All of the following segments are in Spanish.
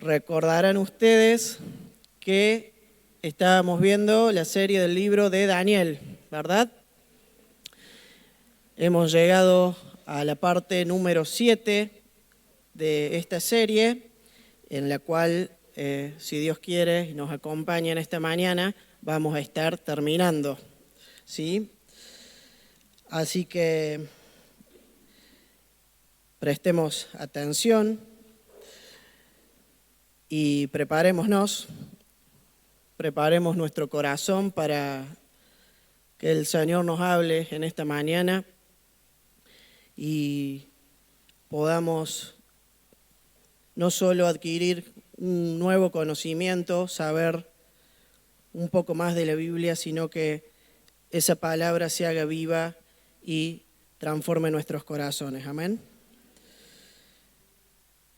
Recordarán ustedes que estábamos viendo la serie del libro de Daniel, ¿verdad? Hemos llegado a la parte número 7 de esta serie, en la cual, si Dios quiere y nos acompaña en esta mañana, vamos a estar terminando, ¿sí? Así que prestemos atención y preparemos nuestro corazón para que el Señor nos hable en esta mañana y podamos no solo adquirir un nuevo conocimiento, saber un poco más de la Biblia, sino que esa palabra se haga viva y transforme nuestros corazones. Amén.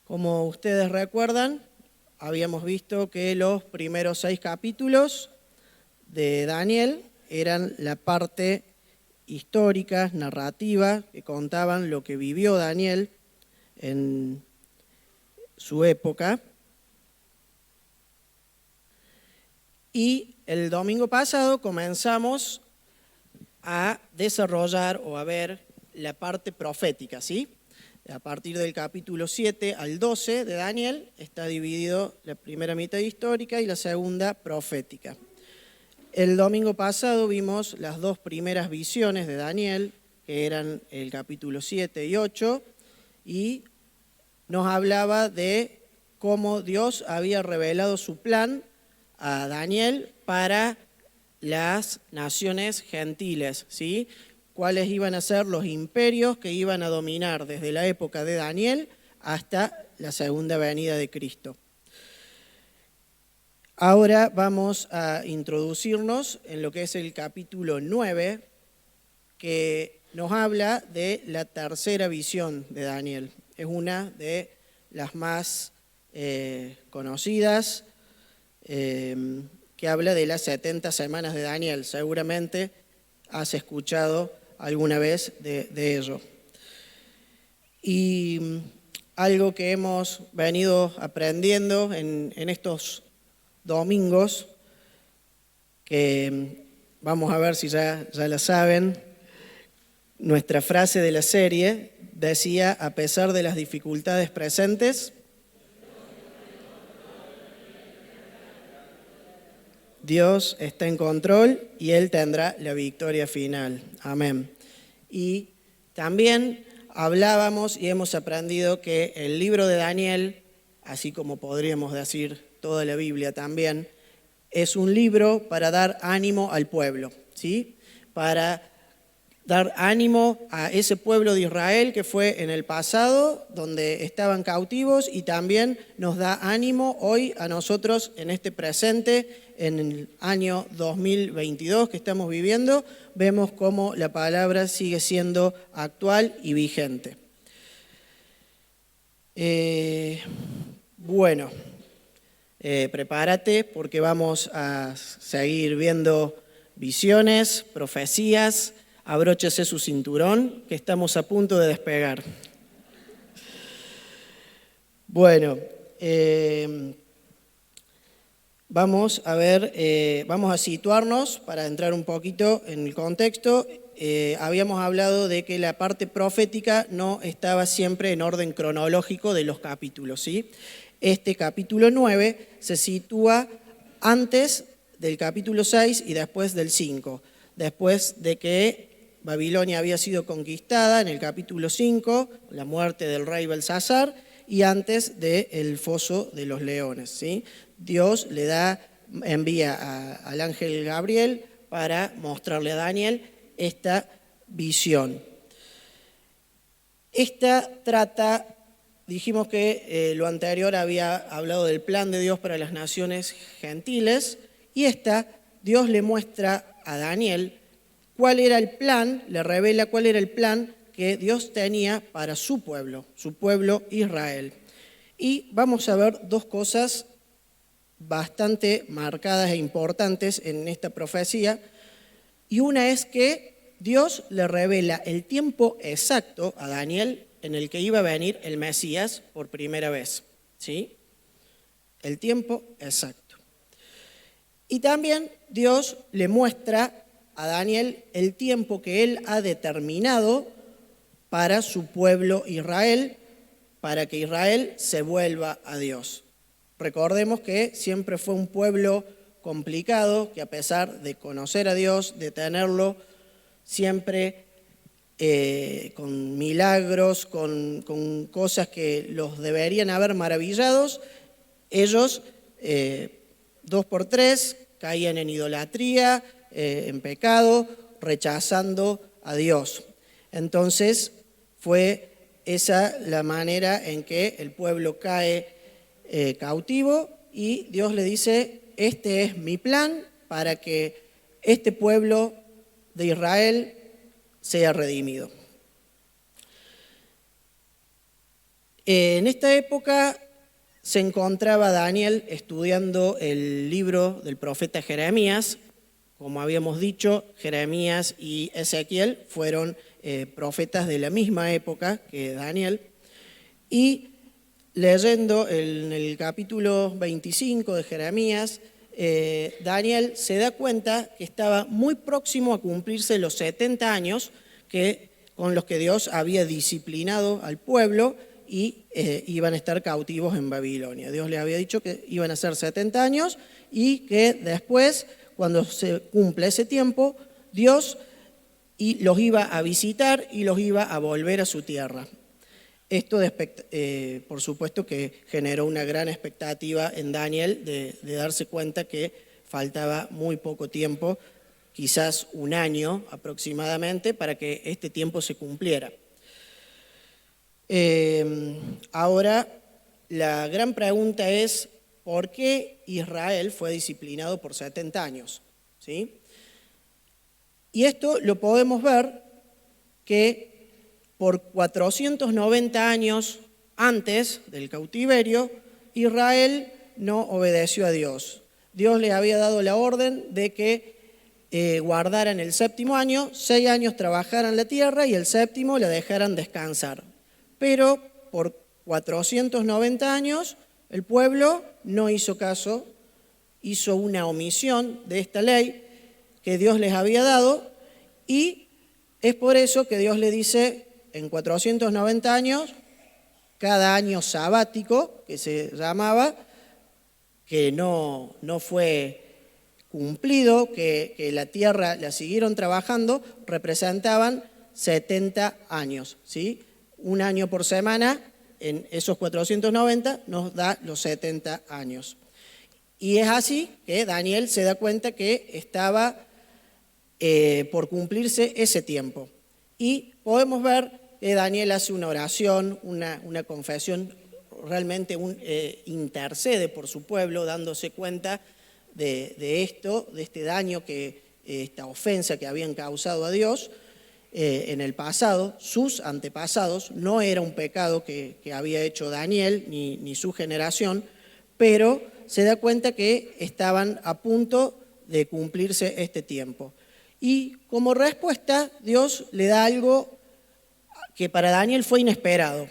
Como ustedes recuerdan, habíamos visto que los primeros 6 capítulos de Daniel eran la parte histórica, narrativa, que contaban lo que vivió Daniel en su época. Y el domingo pasado comenzamos a desarrollar o a ver la parte profética, ¿sí? A partir del capítulo 7 al 12 de Daniel está dividido la primera mitad histórica y la segunda profética. El domingo pasado vimos las 2 primeras visiones de Daniel, que eran el capítulo 7 y 8, y nos hablaba de cómo Dios había revelado su plan a Daniel para las naciones gentiles, ¿sí? Cuáles iban a ser los imperios que iban a dominar desde la época de Daniel hasta la segunda venida de Cristo. Ahora vamos a introducirnos en lo que es el capítulo 9, que nos habla de la tercera visión de Daniel. Es una de las más conocidas, que habla de las 70 semanas de Daniel. Seguramente has escuchado alguna vez de ello. Y algo que hemos venido aprendiendo en estos domingos, que vamos a ver si ya la saben, nuestra frase de la serie decía: a pesar de las dificultades presentes, Dios está en control y Él tendrá la victoria final. Amén. Y también hablábamos y hemos aprendido que el libro de Daniel, así como podríamos decir toda la Biblia también, es un libro para dar ánimo al pueblo, ¿sí? Para dar ánimo a ese pueblo de Israel que fue en el pasado, donde estaban cautivos, y también nos da ánimo hoy a nosotros en este presente, en el año 2022 que estamos viviendo. Vemos cómo la palabra sigue siendo actual y vigente. Prepárate porque vamos a seguir viendo visiones, profecías. Abróchese su cinturón, que estamos a punto de despegar. Bueno, vamos a situarnos para entrar un poquito en el contexto. Habíamos hablado de que la parte profética no estaba siempre en orden cronológico de los capítulos, ¿sí? Este capítulo 9 se sitúa antes del capítulo 6 y después del 5, después de que Babilonia había sido conquistada en el capítulo 5, la muerte del rey Belsasar, y antes del foso de los leones, ¿sí? Dios envía al ángel Gabriel para mostrarle a Daniel esta visión. Esta trata, dijimos que lo anterior había hablado del plan de Dios para las naciones gentiles, y Dios le muestra a Daniel cuál era el plan, le revela cuál era el plan que Dios tenía para su pueblo Israel. Y vamos a ver 2 cosas bastante marcadas e importantes en esta profecía. Y una es que Dios le revela el tiempo exacto a Daniel en el que iba a venir el Mesías por primera vez, ¿sí? el tiempo exacto. Y también Dios le muestra a Daniel el tiempo que él ha determinado para su pueblo Israel, para que Israel se vuelva a Dios. Recordemos que siempre fue un pueblo complicado, que a pesar de conocer a Dios, de tenerlo siempre con milagros, con cosas que los deberían haber maravillados, ellos 2 por 3 caían en idolatría, en pecado, rechazando a Dios. Entonces fue esa la manera en que el pueblo cae cautivo y Dios le dice, este es mi plan para que este pueblo de Israel sea redimido. En esta época se encontraba Daniel estudiando el libro del profeta Jeremías. Como habíamos dicho, Jeremías y Ezequiel fueron profetas de la misma época que Daniel. Y leyendo en el capítulo 25 de Jeremías, Daniel se da cuenta que estaba muy próximo a cumplirse los 70 años con los que Dios había disciplinado al pueblo y iban a estar cautivos en Babilonia. Dios le había dicho que iban a ser 70 años y que después, cuando se cumple ese tiempo, Dios los iba a visitar y los iba a volver a su tierra. Esto, por supuesto, que generó una gran expectativa en Daniel de darse cuenta que faltaba muy poco tiempo, quizás un año aproximadamente, para que este tiempo se cumpliera. Ahora, la gran pregunta es, ¿por qué Israel fue disciplinado por 70 años? ¿Sí? Y esto lo podemos ver que por 490 años antes del cautiverio, Israel no obedeció a Dios. Dios le había dado la orden de que guardaran el 7º año, 6 años trabajaran la tierra y el 7º la dejaran descansar. Pero por 490 años el pueblo no hizo caso, hizo una omisión de esta ley que Dios les había dado y es por eso que Dios le dice, en 490 años, cada año sabático, que se llamaba, que no fue cumplido, que la tierra la siguieron trabajando, representaban 70 años, ¿sí? Un año por semana, en esos 490 nos da los 70 años. Y es así que Daniel se da cuenta que estaba por cumplirse ese tiempo. Y podemos ver que Daniel hace una oración, una confesión, realmente intercede por su pueblo, dándose cuenta de esto, de este daño, esta ofensa que habían causado a Dios en el pasado. Sus antepasados, no era un pecado que había hecho Daniel ni su generación, pero se da cuenta que estaban a punto de cumplirse este tiempo. Y como respuesta, Dios le da algo que para Daniel fue inesperado,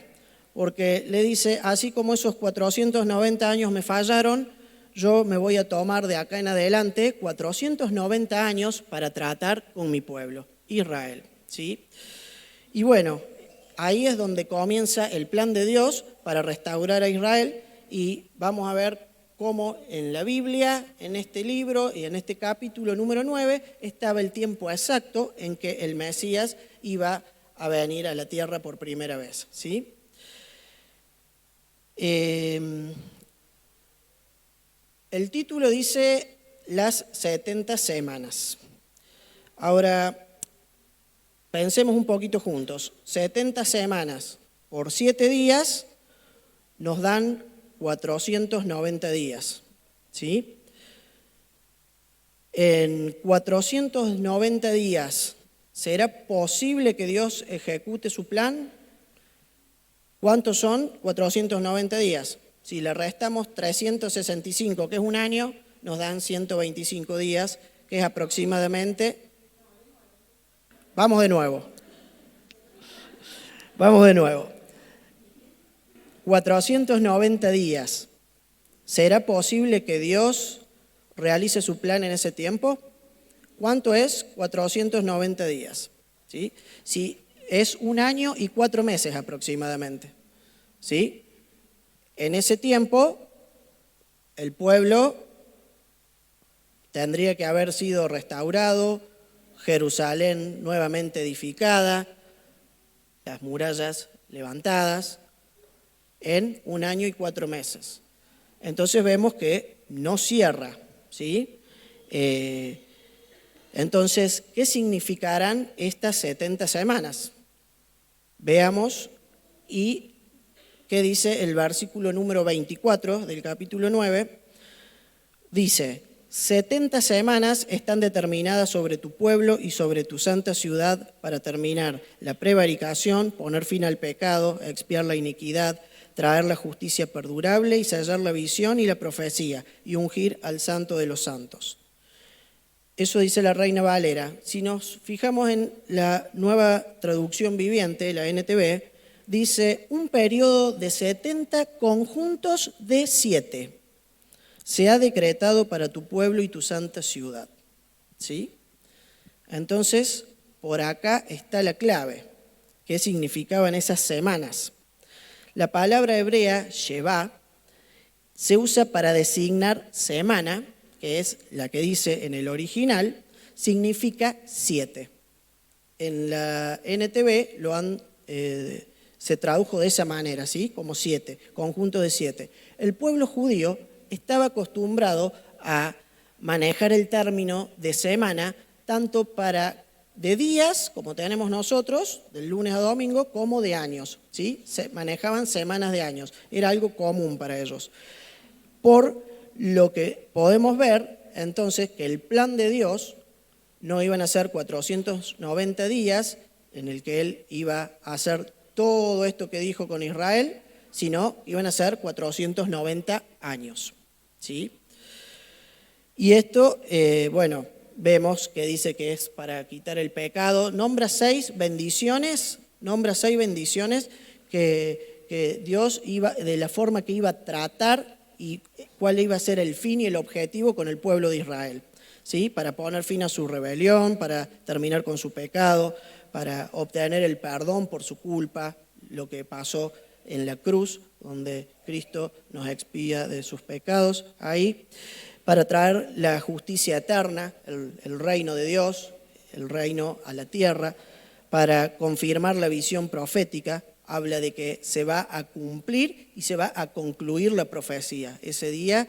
porque le dice, así como esos 490 años me fallaron, yo me voy a tomar de acá en adelante 490 años para tratar con mi pueblo, Israel, ¿sí? Y bueno, ahí es donde comienza el plan de Dios para restaurar a Israel y vamos a ver cómo en la Biblia, en este libro y en este capítulo número 9, estaba el tiempo exacto en que el Mesías iba a venir a la tierra por primera vez, ¿sí? El título dice las 70 semanas. Ahora, pensemos un poquito juntos. 70 semanas por 7 días nos dan 490 días, ¿sí? En 490 días, ¿será posible que Dios ejecute su plan? ¿Cuántos son 490 días? Si le restamos 365, que es un año, nos dan 125 días, que es aproximadamente... Vamos de nuevo. 490 días ¿Será posible que Dios realice su plan en ese tiempo? ¿Cuánto es? 490 días. ¿Sí? Si es 1 año y 4 meses aproximadamente. ¿Sí? En ese tiempo, el pueblo tendría que haber sido restaurado, Jerusalén nuevamente edificada, las murallas levantadas, en 1 año y 4 meses. Entonces vemos que no cierra, ¿sí? Entonces, ¿qué significarán estas 70 semanas? Veamos y qué dice el versículo número 24 del capítulo 9. Dice: 70 semanas están determinadas sobre tu pueblo y sobre tu santa ciudad para terminar la prevaricación, poner fin al pecado, expiar la iniquidad, traer la justicia perdurable y sellar la visión y la profecía y ungir al santo de los santos. Eso dice la Reina Valera. Si nos fijamos en la nueva traducción viviente, la NTV, dice un periodo de 70 conjuntos de 7. Se ha decretado para tu pueblo y tu santa ciudad. ¿Sí? Entonces, por acá está la clave. ¿Qué significaban esas semanas? La palabra hebrea, Shevá, se usa para designar semana, que es la que dice en el original, significa 7. En la NTV se tradujo de esa manera, ¿sí? Como 7, conjunto de 7. El pueblo judío estaba acostumbrado a manejar el término de semana tanto para de días, como tenemos nosotros, del lunes a domingo, como de años, ¿sí? Se manejaban semanas de años, era algo común para ellos. Por lo que podemos ver, entonces, que el plan de Dios no iban a ser 490 días en el que Él iba a hacer todo esto que dijo con Israel, sino iban a ser 490 años. ¿Sí? Y esto, vemos que dice que es para quitar el pecado. Nombra 6 bendiciones que Dios iba, de la forma que iba a tratar y cuál iba a ser el fin y el objetivo con el pueblo de Israel. ¿Sí? Para poner fin a su rebelión, para terminar con su pecado, para obtener el perdón por su culpa, lo que pasó en la cruz, donde Cristo nos expía de sus pecados ahí, para traer la justicia eterna, el reino de Dios, el reino a la tierra, para confirmar la visión profética, habla de que se va a cumplir y se va a concluir la profecía. Ese día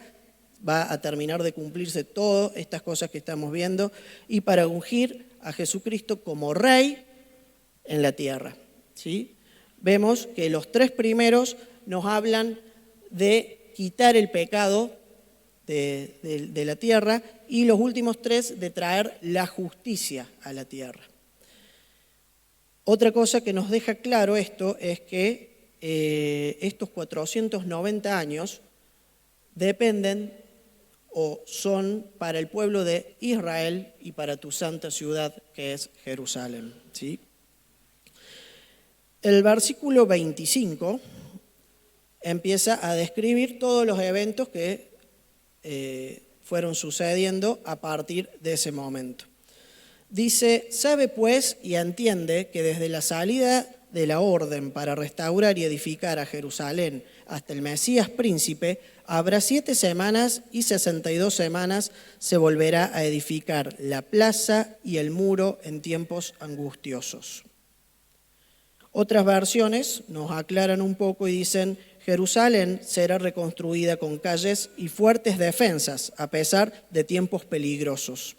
va a terminar de cumplirse todas estas cosas que estamos viendo y para ungir a Jesucristo como Rey en la tierra. ¿Sí? Vemos que los 3 primeros nos hablan de quitar el pecado de la tierra y los últimos 3 de traer la justicia a la tierra. Otra cosa que nos deja claro esto es que estos 490 años dependen o son para el pueblo de Israel y para tu santa ciudad que es Jerusalén. ¿Sí? El versículo 25 empieza a describir todos los eventos que fueron sucediendo a partir de ese momento. Dice: sabe pues y entiende que desde la salida de la orden para restaurar y edificar a Jerusalén hasta el Mesías príncipe, habrá 7 semanas y 62 semanas se volverá a edificar la plaza y el muro en tiempos angustiosos. Otras versiones nos aclaran un poco y dicen: Jerusalén será reconstruida con calles y fuertes defensas a pesar de tiempos peligrosos.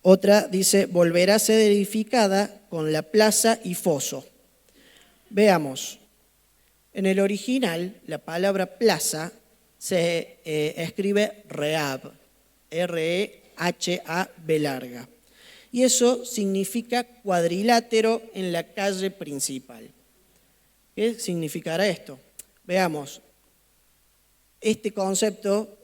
Otra dice: volverá a ser edificada con la plaza y foso. Veamos, en el original la palabra plaza se escribe Rehab, R-E-H-A-B larga. Y eso significa cuadrilátero en la calle principal. ¿Qué significará esto? Veamos, este concepto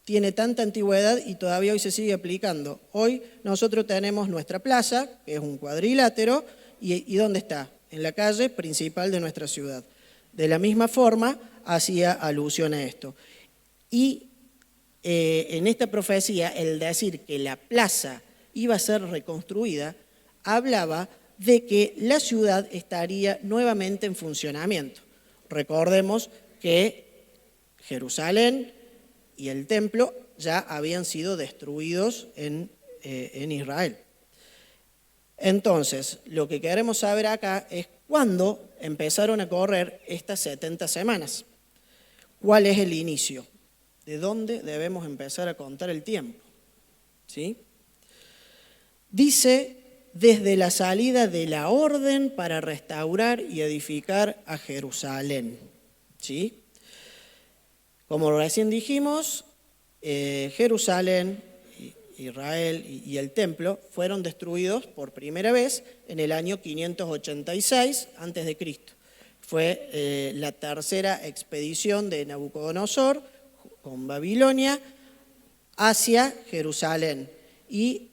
tiene tanta antigüedad y todavía hoy se sigue aplicando. Hoy nosotros tenemos nuestra plaza, que es un cuadrilátero, ¿y dónde está? En la calle principal de nuestra ciudad. De la misma forma, hacía alusión a esto. Y en esta profecía, el decir que la plaza iba a ser reconstruida, hablaba de que la ciudad estaría nuevamente en funcionamiento. Recordemos que Jerusalén y el templo ya habían sido destruidos en Israel. Entonces, lo que queremos saber acá es cuándo empezaron a correr estas 70 semanas. ¿Cuál es el inicio? ¿De dónde debemos empezar a contar el tiempo? ¿Sí? Dice, desde la salida de la orden para restaurar y edificar a Jerusalén. ¿Sí? Como recién dijimos, Jerusalén, Israel y el templo fueron destruidos por primera vez en el año 586 a.C. Fue la tercera expedición de Nabucodonosor con Babilonia hacia Jerusalén. Y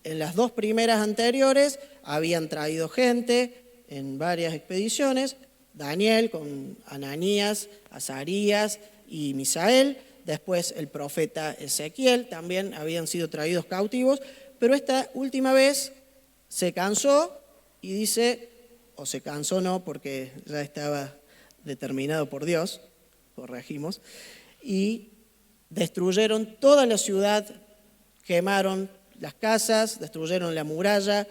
en las dos primeras anteriores habían traído gente en varias expediciones, Daniel con Ananías, Azarías y Misael, después el profeta Ezequiel, también habían sido traídos cautivos, pero esta última vez se cansó y dice, o se cansó no, porque ya estaba determinado por Dios, corregimos, y destruyeron toda la ciudad, quemaron las casas, destruyeron la muralla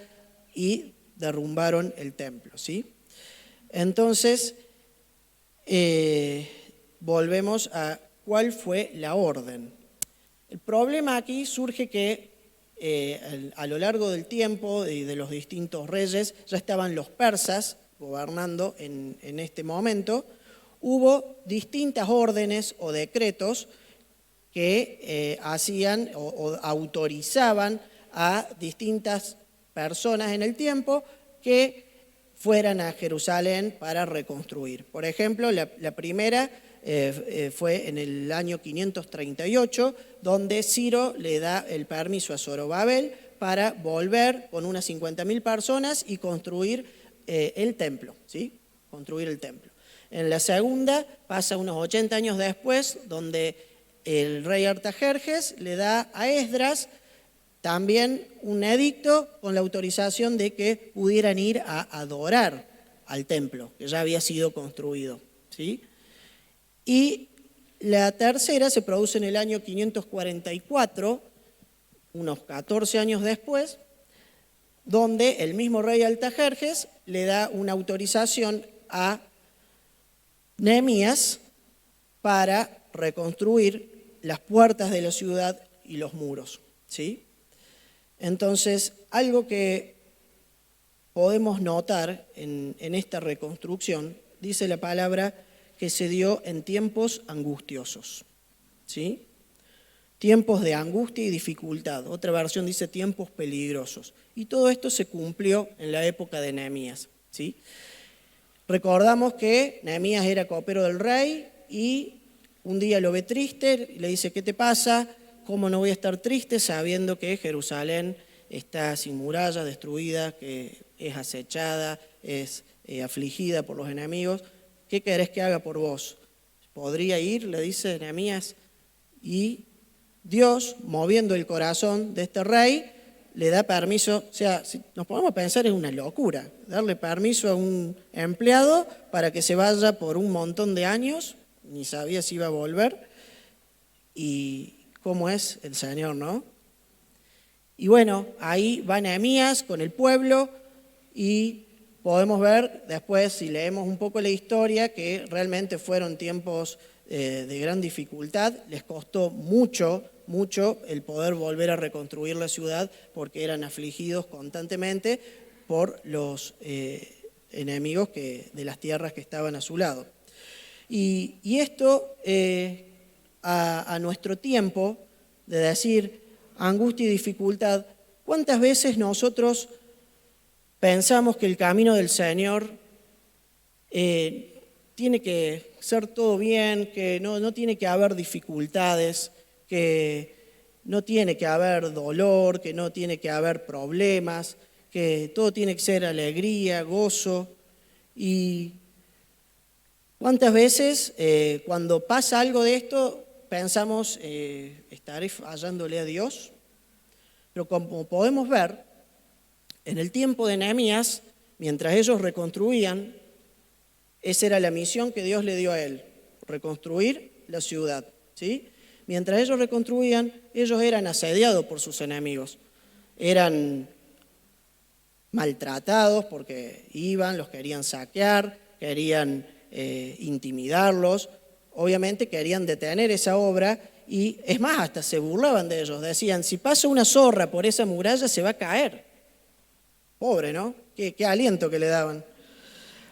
y derrumbaron el templo, ¿sí? Entonces, volvemos a cuál fue la orden. El problema aquí surge que a lo largo del tiempo y de los distintos reyes, ya estaban los persas gobernando en este momento, hubo distintas órdenes o decretos que hacían o autorizaban a distintas personas en el tiempo que fueran a Jerusalén para reconstruir. Por ejemplo, la primera fue en el año 538, donde Ciro le da el permiso a Zorobabel para volver con unas 50.000 personas y construir el templo, ¿sí? Construir el templo. En la segunda pasa unos 80 años después, donde el rey Artajerjes le da a Esdras también un edicto con la autorización de que pudieran ir a adorar al templo, que ya había sido construido, ¿sí? Y la tercera se produce en el año 544, unos 14 años después, donde el mismo rey Artajerjes le da una autorización a Nehemías para reconstruir las puertas de la ciudad y los muros, ¿sí? Entonces, algo que podemos notar en esta reconstrucción, dice la palabra que se dio en tiempos angustiosos, ¿sí? Tiempos de angustia y dificultad. Otra versión dice tiempos peligrosos. Y todo esto se cumplió en la época de Nehemías, ¿sí? Recordamos que Nehemías era copero del rey y un día lo ve triste, le dice, ¿qué te pasa? ¿Cómo no voy a estar triste sabiendo que Jerusalén está sin muralla, destruida, que es acechada, es afligida por los enemigos? ¿Qué querés que haga por vos? ¿Podría ir? Le dice Nehemías. Y Dios, moviendo el corazón de este rey, le da permiso. O sea, si nos podemos pensar, es una locura darle permiso a un empleado para que se vaya por un montón de años, ni sabía si iba a volver. Y cómo es el Señor, ¿no? Y bueno, ahí va Nehemías con el pueblo y podemos ver después, si leemos un poco la historia, que realmente fueron tiempos de gran dificultad. Les costó mucho el poder volver a reconstruir la ciudad porque eran afligidos constantemente por los enemigos de las tierras que estaban a su lado. Y esto a nuestro tiempo de decir angustia y dificultad, ¿cuántas veces nosotros pensamos que el camino del Señor tiene que ser todo bien, que no tiene que haber dificultades, que no tiene que haber dolor, que no tiene que haber problemas, que todo tiene que ser alegría, gozo? Y ¿cuántas veces cuando pasa algo de esto pensamos, ¿estaré fallándole a Dios? Pero como podemos ver, en el tiempo de Nehemías, mientras ellos reconstruían, esa era la misión que Dios le dio a él, reconstruir la ciudad, ¿sí? Mientras ellos reconstruían, ellos eran asediados por sus enemigos, eran maltratados porque iban, los querían saquear, querían intimidarlos, obviamente querían detener esa obra y es más, hasta se burlaban de ellos, decían, si pasa una zorra por esa muralla se va a caer. Pobre, ¿no? Qué aliento que le daban.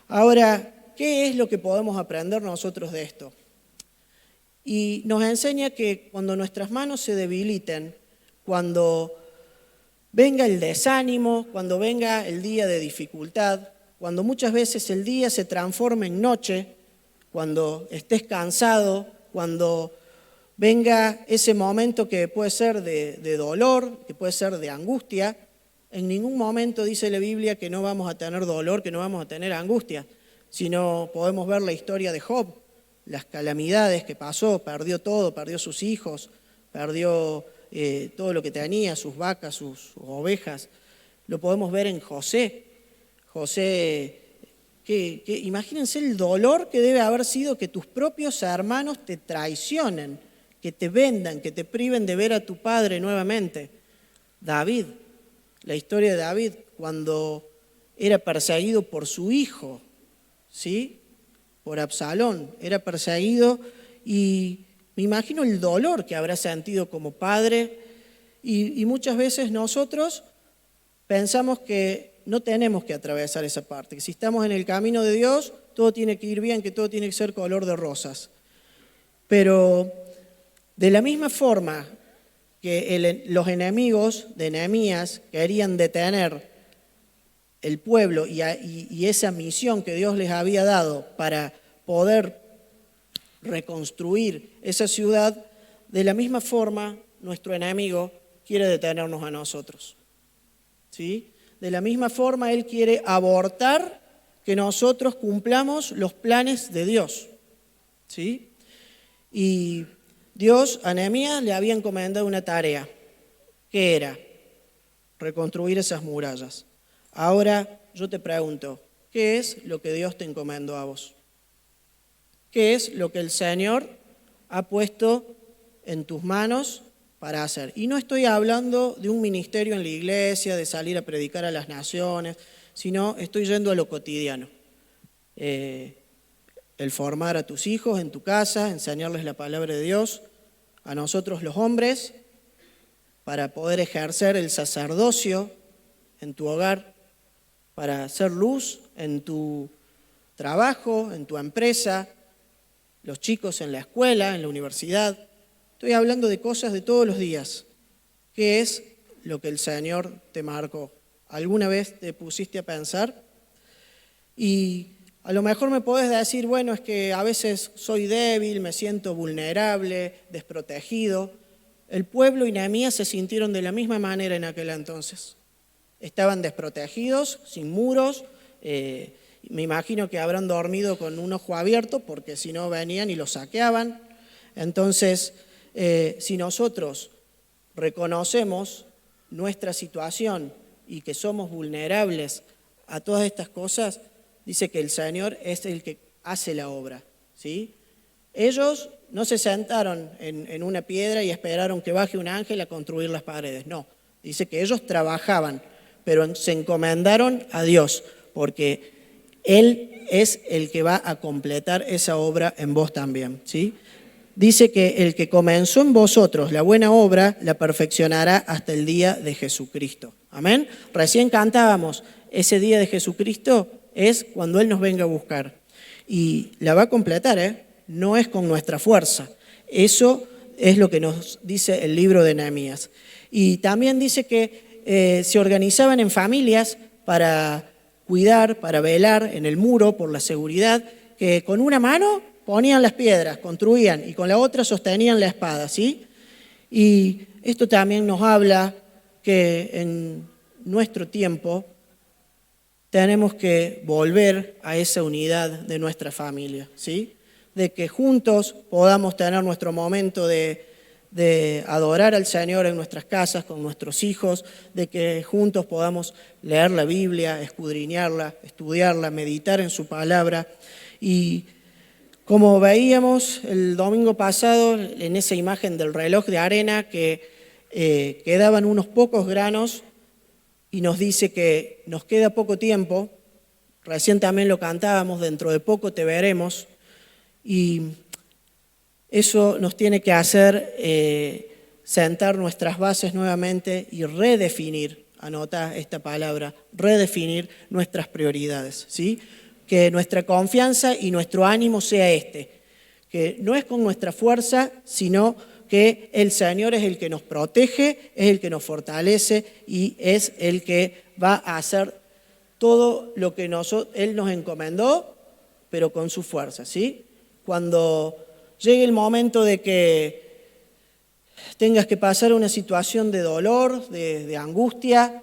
Ahora, ¿qué es lo que podemos aprender nosotros de esto? Y nos enseña que cuando nuestras manos se debiliten, cuando venga el desánimo, cuando venga el día de dificultad, cuando muchas veces el día se transforme en noche, cuando estés cansado, cuando venga ese momento que puede ser de dolor, que puede ser de angustia, en ningún momento dice la Biblia que no vamos a tener dolor, que no vamos a tener angustia, sino podemos ver la historia de Job, las calamidades que pasó, perdió todo, perdió sus hijos, perdió todo lo que tenía, sus vacas, sus ovejas. Lo podemos ver en José. José, imagínense el dolor que debe haber sido que tus propios hermanos te traicionen, que te vendan, que te priven de ver a tu padre nuevamente. David, la historia de David, cuando era perseguido por su hijo, ¿sí? Por Absalón, era perseguido y me imagino el dolor que habrá sentido como padre y muchas veces nosotros pensamos que no tenemos que atravesar esa parte, que si estamos en el camino de Dios, todo tiene que ir bien, que todo tiene que ser color de rosas. Pero de la misma forma que los enemigos de Nehemías querían detener el pueblo y esa misión que Dios les había dado para poder reconstruir esa ciudad, de la misma forma nuestro enemigo quiere detenernos a nosotros. ¿Sí? De la misma forma él quiere abortar que nosotros cumplamos los planes de Dios. ¿Sí? Y Dios a Nehemías le había encomendado una tarea, que era reconstruir esas murallas. Ahora yo te pregunto, ¿qué es lo que Dios te encomendó a vos? ¿Qué es lo que el Señor ha puesto en tus manos para hacer? Y no estoy hablando de un ministerio en la iglesia, de salir a predicar a las naciones, sino estoy yendo a lo cotidiano. El formar a tus hijos en tu casa, enseñarles la palabra de Dios, a nosotros los hombres, para poder ejercer el sacerdocio en tu hogar, para hacer luz en tu trabajo, en tu empresa, los chicos en la escuela, en la universidad. Estoy hablando de cosas de todos los días. ¿Qué es lo que el Señor te marcó? ¿Alguna vez te pusiste a pensar? Y a lo mejor me podés decir, bueno, es que a veces soy débil, me siento vulnerable, desprotegido. El pueblo y Nehemías se sintieron de la misma manera en aquel entonces. Estaban desprotegidos, sin muros. Me imagino que habrán dormido con un ojo abierto porque si no venían y los saqueaban. Entonces, si nosotros reconocemos nuestra situación y que somos vulnerables a todas estas cosas, dice que el Señor es el que hace la obra, ¿sí? Ellos no se sentaron en una piedra y esperaron que baje un ángel a construir las paredes, no. Dice que ellos trabajaban, pero se encomendaron a Dios, porque Él es el que va a completar esa obra en vos también, ¿sí? Dice que el que comenzó en vosotros la buena obra, la perfeccionará hasta el día de Jesucristo. Amén. Recién cantábamos, ese día de Jesucristo es cuando Él nos venga a buscar. Y la va a completar, no es con nuestra fuerza. Eso es lo que nos dice el libro de Nehemías. Y también dice que se organizaban en familias para cuidar, para velar en el muro por la seguridad, que con una mano ponían las piedras, construían, y con la otra sostenían la espada, ¿sí? Y esto también nos habla que en nuestro tiempo tenemos que volver a esa unidad de nuestra familia, ¿sí? de que juntos podamos tener nuestro momento de adorar al Señor en nuestras casas, con nuestros hijos, de que juntos podamos leer la Biblia, escudriñarla, estudiarla, meditar en su palabra. Y como veíamos el domingo pasado en esa imagen del reloj de arena que quedaban unos pocos granos y nos dice que nos queda poco tiempo, recién también lo cantábamos, dentro de poco te veremos, y eso nos tiene que hacer sentar nuestras bases nuevamente y redefinir, anota esta palabra, redefinir nuestras prioridades, ¿sí? Que nuestra confianza y nuestro ánimo sea que no es con nuestra fuerza, sino que el Señor es el que nos protege, es el que nos fortalece y es el que va a hacer todo lo que Él nos encomendó, pero con su fuerza, ¿sí? Cuando llegue el momento de que tengas que pasar una situación de dolor, de angustia,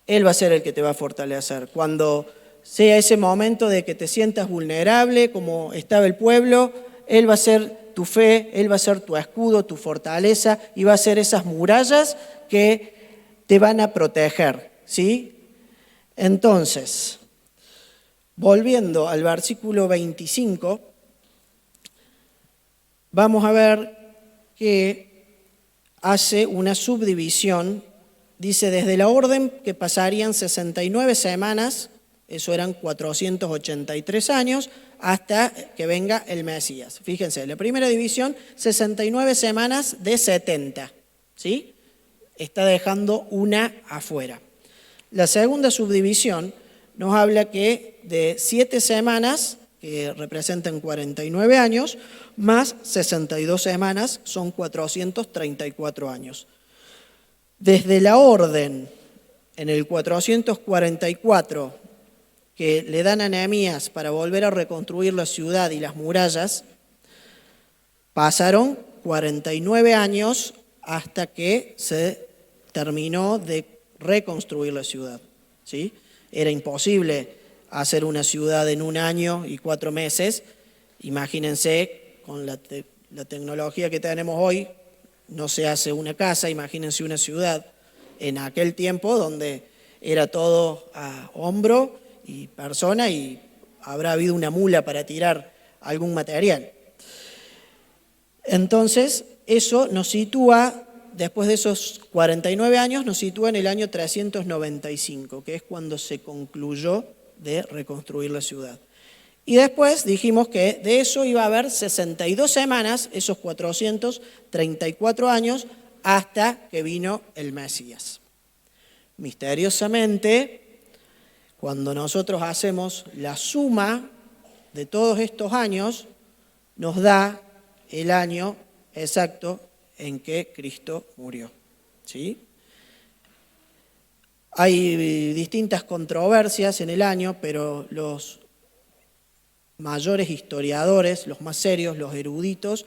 Él va a ser el que te va a fortalecer. Cuando sea ese momento de que te sientas vulnerable, como estaba el pueblo, Él va a ser tu fe, Él va a ser tu escudo, tu fortaleza, y va a ser esas murallas que te van a proteger, ¿sí? Entonces, volviendo al versículo 25, vamos a ver que hace una subdivisión. Dice, desde la orden que pasarían 69 semanas, eso eran 483 años, hasta que venga el Mesías. Fíjense, la primera división, 69 semanas de 70, ¿sí? Está dejando una afuera. La segunda subdivisión nos habla que de 7 semanas, que representan 49 años, más 62 semanas, son 434 años. Desde la orden, en el 444, que le dan a Nehemías para volver a reconstruir la ciudad y las murallas, pasaron 49 años hasta que se terminó de reconstruir la ciudad, ¿sí? Era imposible hacer una ciudad en 1 año y 4 meses. Imagínense, con la tecnología que tenemos hoy, no se hace una casa, imagínense una ciudad en aquel tiempo donde era todo a hombro y persona y habrá habido una mula para tirar algún material. Entonces, eso nos sitúa, después de esos 49 años, nos sitúa en el año 395, que es cuando se concluyó de reconstruir la ciudad. Y después dijimos que de eso iba a haber 62 semanas, esos 434 años, hasta que vino el Mesías. Misteriosamente, cuando nosotros hacemos la suma de todos estos años, nos da el año exacto en que Cristo murió, ¿sí? Hay distintas controversias en el año, pero los mayores historiadores, los más serios, los eruditos,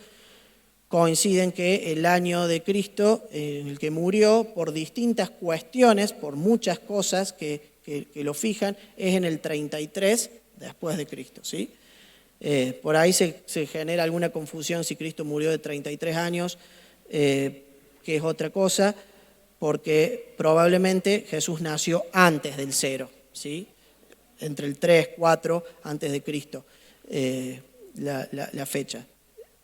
coinciden que el año de Cristo en el que murió, por distintas cuestiones, por muchas cosas que lo fijan, es en el 33 después de Cristo, ¿sí? Por ahí se genera alguna confusión si Cristo murió de 33 años, que es otra cosa, porque probablemente Jesús nació antes del 0, ¿sí? Entre el 3, 4, antes de Cristo, la fecha.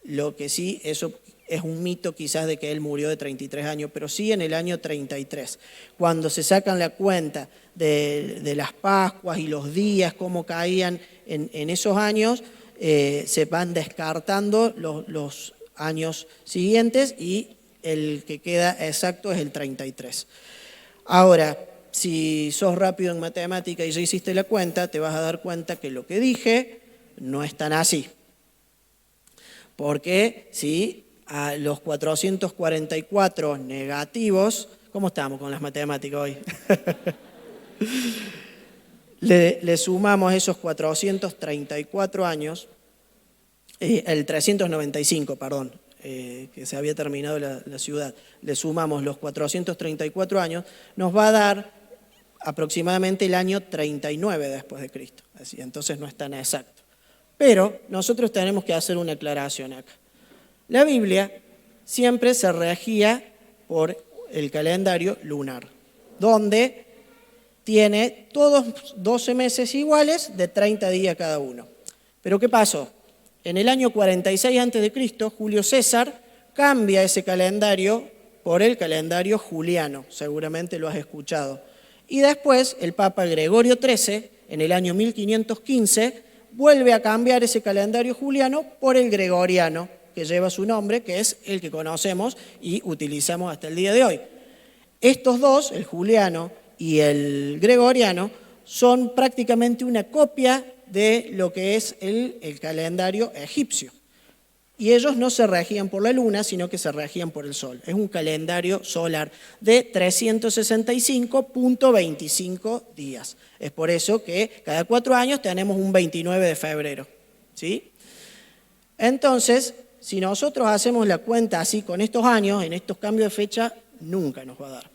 Lo que sí, eso es un mito quizás de que él murió de 33 años, pero sí en el año 33. Cuando se sacan la cuenta de las Pascuas y los días, cómo caían en esos años, se van descartando los años siguientes y el que queda exacto es el 33. Ahora, si sos rápido en matemática y ya hiciste la cuenta, te vas a dar cuenta que lo que dije no es tan así. Porque si a los 444 negativos, ¿cómo estamos con las matemáticas hoy? le sumamos esos 434 años, el 395, perdón, que se había terminado la ciudad, le sumamos los 434 años, nos va a dar aproximadamente el año 39 después de Cristo. Así, entonces no es tan exacto. Pero nosotros tenemos que hacer una aclaración acá. La Biblia siempre se regía por el calendario lunar, donde tiene todos 12 meses iguales de 30 días cada uno. Pero ¿qué pasó? En el año 46 a.C., Julio César cambia ese calendario por el calendario juliano, seguramente lo has escuchado. Y después el Papa Gregorio XIII, en el año 1515, vuelve a cambiar ese calendario juliano por el gregoriano, que lleva su nombre, que es el que conocemos y utilizamos hasta el día de hoy. Estos dos, el juliano y el gregoriano, son prácticamente una copia de lo que es el calendario egipcio. Y ellos no se regían por la luna, sino que se regían por el sol. Es un calendario solar de 365.25 días. Es por eso que cada 4 años tenemos un 29 de febrero. ¿Sí? Entonces, si nosotros hacemos la cuenta así con estos años, en estos cambios de fecha, nunca nos va a dar.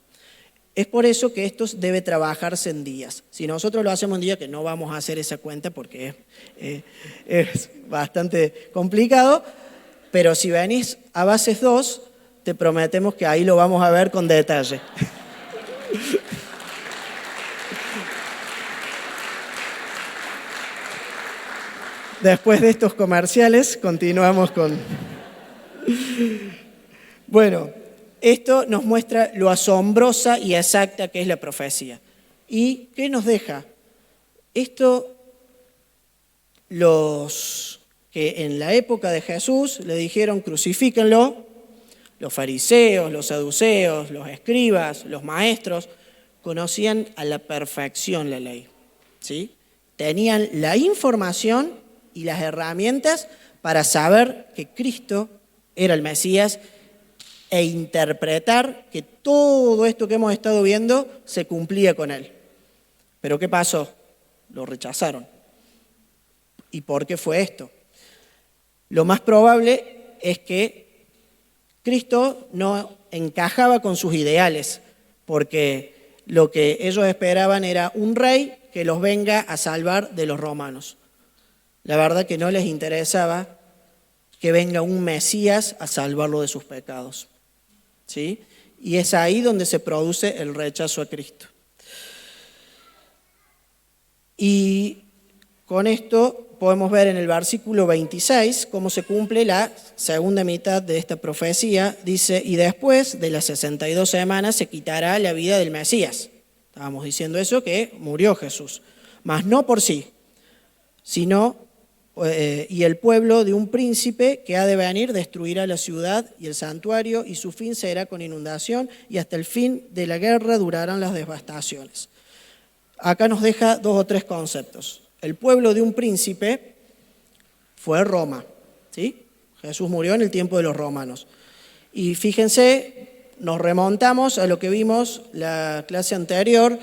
Es por eso que esto debe trabajarse en días. Si nosotros lo hacemos en días, que no vamos a hacer esa cuenta porque es bastante complicado, pero si venís a bases 2, te prometemos que ahí lo vamos a ver con detalle. Después de estos comerciales, continuamos con... Bueno, esto nos muestra lo asombrosa y exacta que es la profecía. ¿Y qué nos deja? Esto, los que en la época de Jesús le dijeron crucifíquenlo, los fariseos, los saduceos, los escribas, los maestros, conocían a la perfección la ley, ¿sí? Tenían la información y las herramientas para saber que Cristo era el Mesías e interpretar que todo esto que hemos estado viendo se cumplía con él. ¿Pero qué pasó? Lo rechazaron. ¿Y por qué fue esto? Lo más probable es que Cristo no encajaba con sus ideales, porque lo que ellos esperaban era un rey que los venga a salvar de los romanos. La verdad que no les interesaba que venga un Mesías a salvarlo de sus pecados. ¿Sí? Y es ahí donde se produce el rechazo a Cristo. Y con esto podemos ver en el versículo 26 cómo se cumple la segunda mitad de esta profecía. Dice, y después de las 62 semanas se quitará la vida del Mesías. Estábamos diciendo eso, que murió Jesús. Mas no por sí, sino... y el pueblo de un príncipe que ha de venir destruirá la ciudad y el santuario, y su fin será con inundación, y hasta el fin de la guerra durarán las devastaciones. Acá nos deja 2 o 3 conceptos. El pueblo de un príncipe fue Roma, ¿sí? Jesús murió en el tiempo de los romanos. Y fíjense, nos remontamos a lo que vimos la clase anterior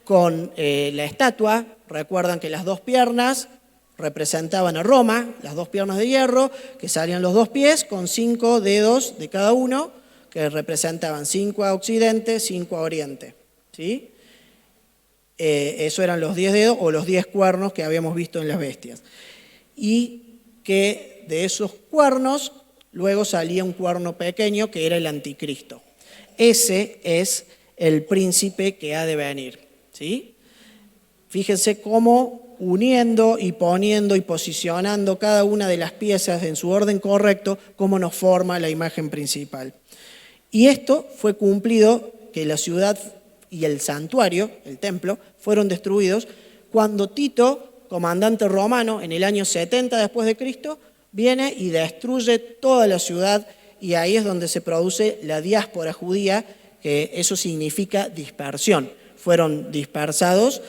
con la estatua. Recuerdan que las 2 piernas representaban a Roma, las 2 piernas de hierro, que salían los 2 pies con 5 dedos de cada uno, que representaban 5 a occidente, 5 a oriente. ¿Sí? Eso eran los 10 dedos o los 10 cuernos que habíamos visto en las bestias. Y que de esos cuernos luego salía un cuerno pequeño que era el anticristo. Ese es el príncipe que ha de venir. ¿Sí? Fíjense cómo uniendo y poniendo y posicionando cada una de las piezas en su orden correcto, cómo nos forma la imagen principal. Y esto fue cumplido, que la ciudad y el santuario, el templo, fueron destruidos cuando Tito, comandante romano, en el año 70 después de Cristo, viene y destruye toda la ciudad, y ahí es donde se produce la diáspora judía, que eso significa dispersión. Fueron dispersados,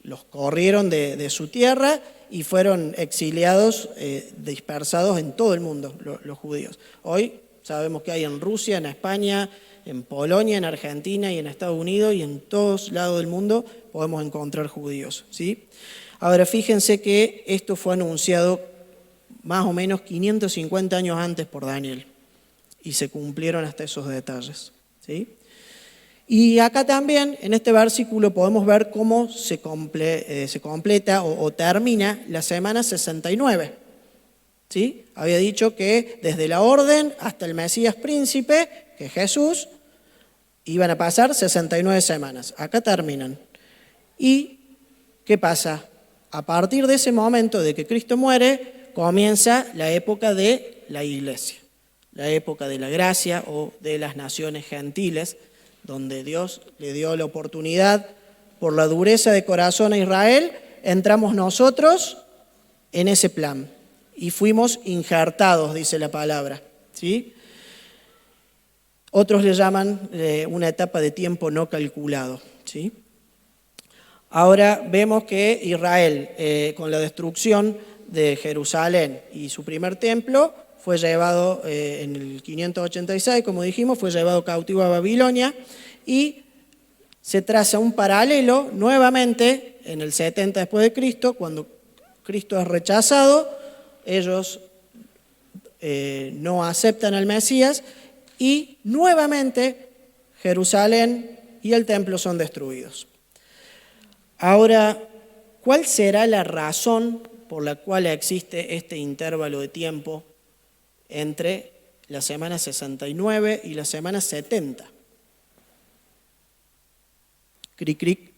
los corrieron de su tierra y fueron exiliados, dispersados en todo el mundo, los judíos. Hoy sabemos que hay en Rusia, en España, en Polonia, en Argentina y en Estados Unidos, y en todos lados del mundo podemos encontrar judíos, ¿sí? Ahora fíjense que esto fue anunciado más o menos 550 años antes por Daniel, y se cumplieron hasta esos detalles, ¿sí? Y acá también, en este versículo, podemos ver cómo se completa o termina la semana 69. ¿Sí? Había dicho que desde la orden hasta el Mesías príncipe, que es Jesús, iban a pasar 69 semanas. Acá terminan. ¿Y qué pasa? A partir de ese momento de que Cristo muere, comienza la época de la iglesia, la época de la gracia o de las naciones gentiles, donde Dios le dio la oportunidad, por la dureza de corazón a Israel, entramos nosotros en ese plan y fuimos injertados, dice la palabra, ¿sí? Otros le llaman una etapa de tiempo no calculado, ¿sí? Ahora vemos que Israel, con la destrucción de Jerusalén y su primer templo, fue llevado en el 586, como dijimos, fue llevado cautivo a Babilonia y se traza un paralelo nuevamente en el 70 después de Cristo, cuando Cristo es rechazado, ellos no aceptan al Mesías y nuevamente Jerusalén y el templo son destruidos. Ahora, ¿cuál será la razón por la cual existe este intervalo de tiempo entre la semana 69 y la semana 70? Cric, cric.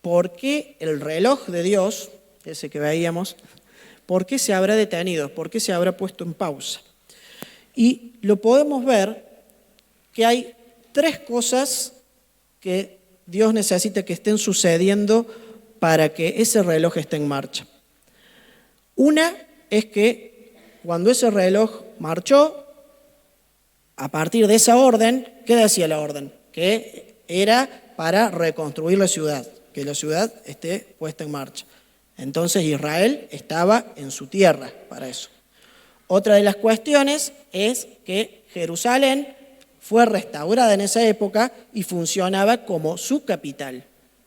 ¿Por qué el reloj de Dios, ese que veíamos, por qué se habrá detenido? ¿Por qué se habrá puesto en pausa? Y lo podemos ver que hay tres cosas que Dios necesita que estén sucediendo para que ese reloj esté en marcha. Una es que cuando ese reloj marchó, a partir de esa orden, ¿qué decía la orden? Que era para reconstruir la ciudad, que la ciudad esté puesta en marcha. Entonces Israel estaba en su tierra para eso. Otra de las cuestiones es que Jerusalén fue restaurada en esa época y funcionaba como su capital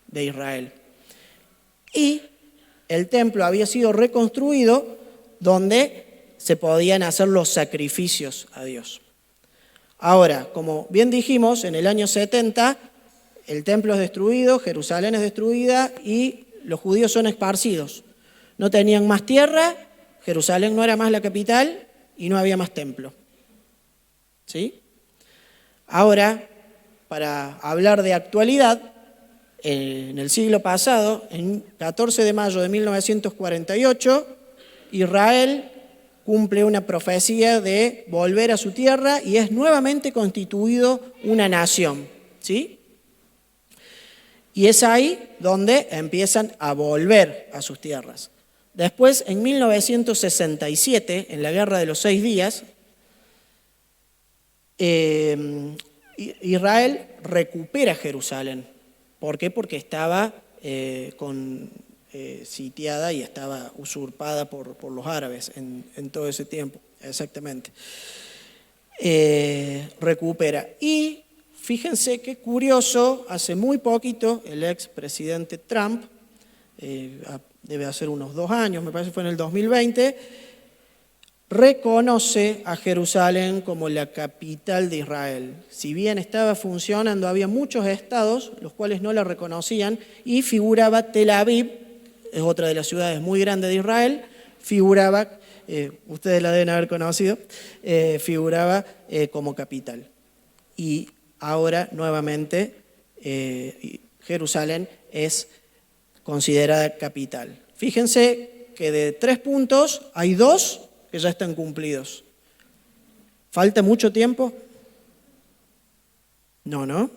de Israel. Y el templo había sido reconstruido donde se podían hacer los sacrificios a Dios. Ahora, como bien dijimos, en el año 70 el templo es destruido, Jerusalén es destruida y los judíos son esparcidos. No tenían más tierra, Jerusalén no era más la capital y no había más templo. ¿Sí? Ahora, para hablar de actualidad, en el siglo pasado, en 14 de mayo de 1948, Israel cumple una profecía de volver a su tierra y es nuevamente constituido una nación, ¿sí? Y es ahí donde empiezan a volver a sus tierras. Después, en 1967, en la Guerra de los 6 Días, Israel recupera Jerusalén. ¿Por qué? Porque estaba sitiada y estaba usurpada por los árabes en todo ese tiempo, exactamente. Recupera. Y fíjense qué curioso, hace muy poquito el expresidente Trump, debe hacer unos 2 años, me parece que fue en el 2020, reconoce a Jerusalén como la capital de Israel. Si bien estaba funcionando, había muchos estados los cuales no la reconocían y figuraba Tel Aviv, es otra de las ciudades muy grandes de Israel, figuraba, ustedes la deben haber conocido, figuraba como capital. Y ahora nuevamente Jerusalén es considerada capital. Fíjense que de 3 puntos hay 2 que ya están cumplidos. ¿Falta mucho tiempo? No.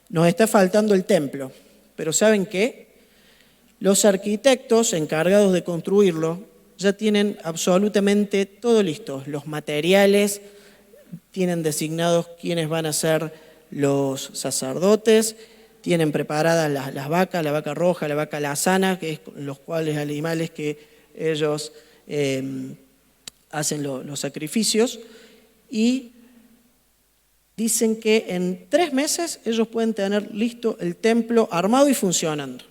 Nos está faltando el templo. Pero ¿saben qué? Los arquitectos encargados de construirlo ya tienen absolutamente todo listo. Los materiales, tienen designados quiénes van a ser los sacerdotes, tienen preparadas las vacas, la vaca roja, la vaca lazana, que es los cuales animales que ellos hacen los sacrificios, y dicen que en 3 meses ellos pueden tener listo el templo armado y funcionando.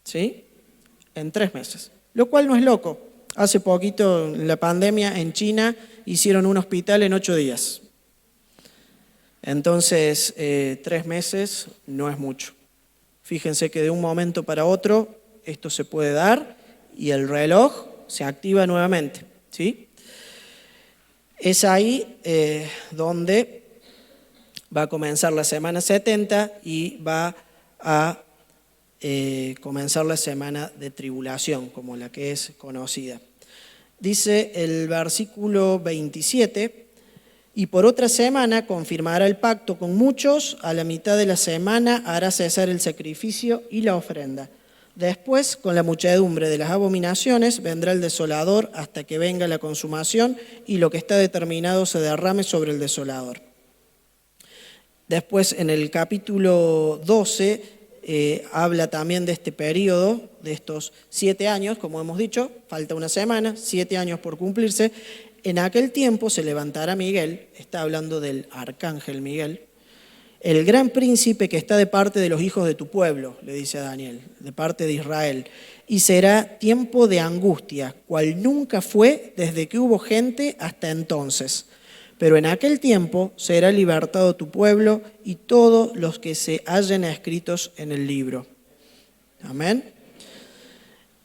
¿Sí? En 3 meses. Lo cual no es loco. Hace poquito, en la pandemia, en China, hicieron un hospital en 8 días. Entonces, 3 meses no es mucho. Fíjense que de un momento para otro esto se puede dar y el reloj se activa nuevamente, ¿sí? Es ahí donde va a comenzar la semana 70 y va a comenzar la semana de tribulación, como la que es conocida. Dice el versículo 27, y por otra semana confirmará el pacto con muchos, a la mitad de la semana hará cesar el sacrificio y la ofrenda. Después, con la muchedumbre de las abominaciones, vendrá el desolador hasta que venga la consumación y lo que está determinado se derrame sobre el desolador. Después, en el capítulo 12, habla también de este periodo, de estos 7 años, como hemos dicho, falta una semana, 7 años por cumplirse. En aquel tiempo se levantará Miguel, está hablando del arcángel Miguel, el gran príncipe que está de parte de los hijos de tu pueblo, le dice a Daniel, de parte de Israel, y será tiempo de angustia, cual nunca fue desde que hubo gente hasta entonces. Pero en aquel tiempo será libertado tu pueblo y todos los que se hallen escritos en el libro. Amén.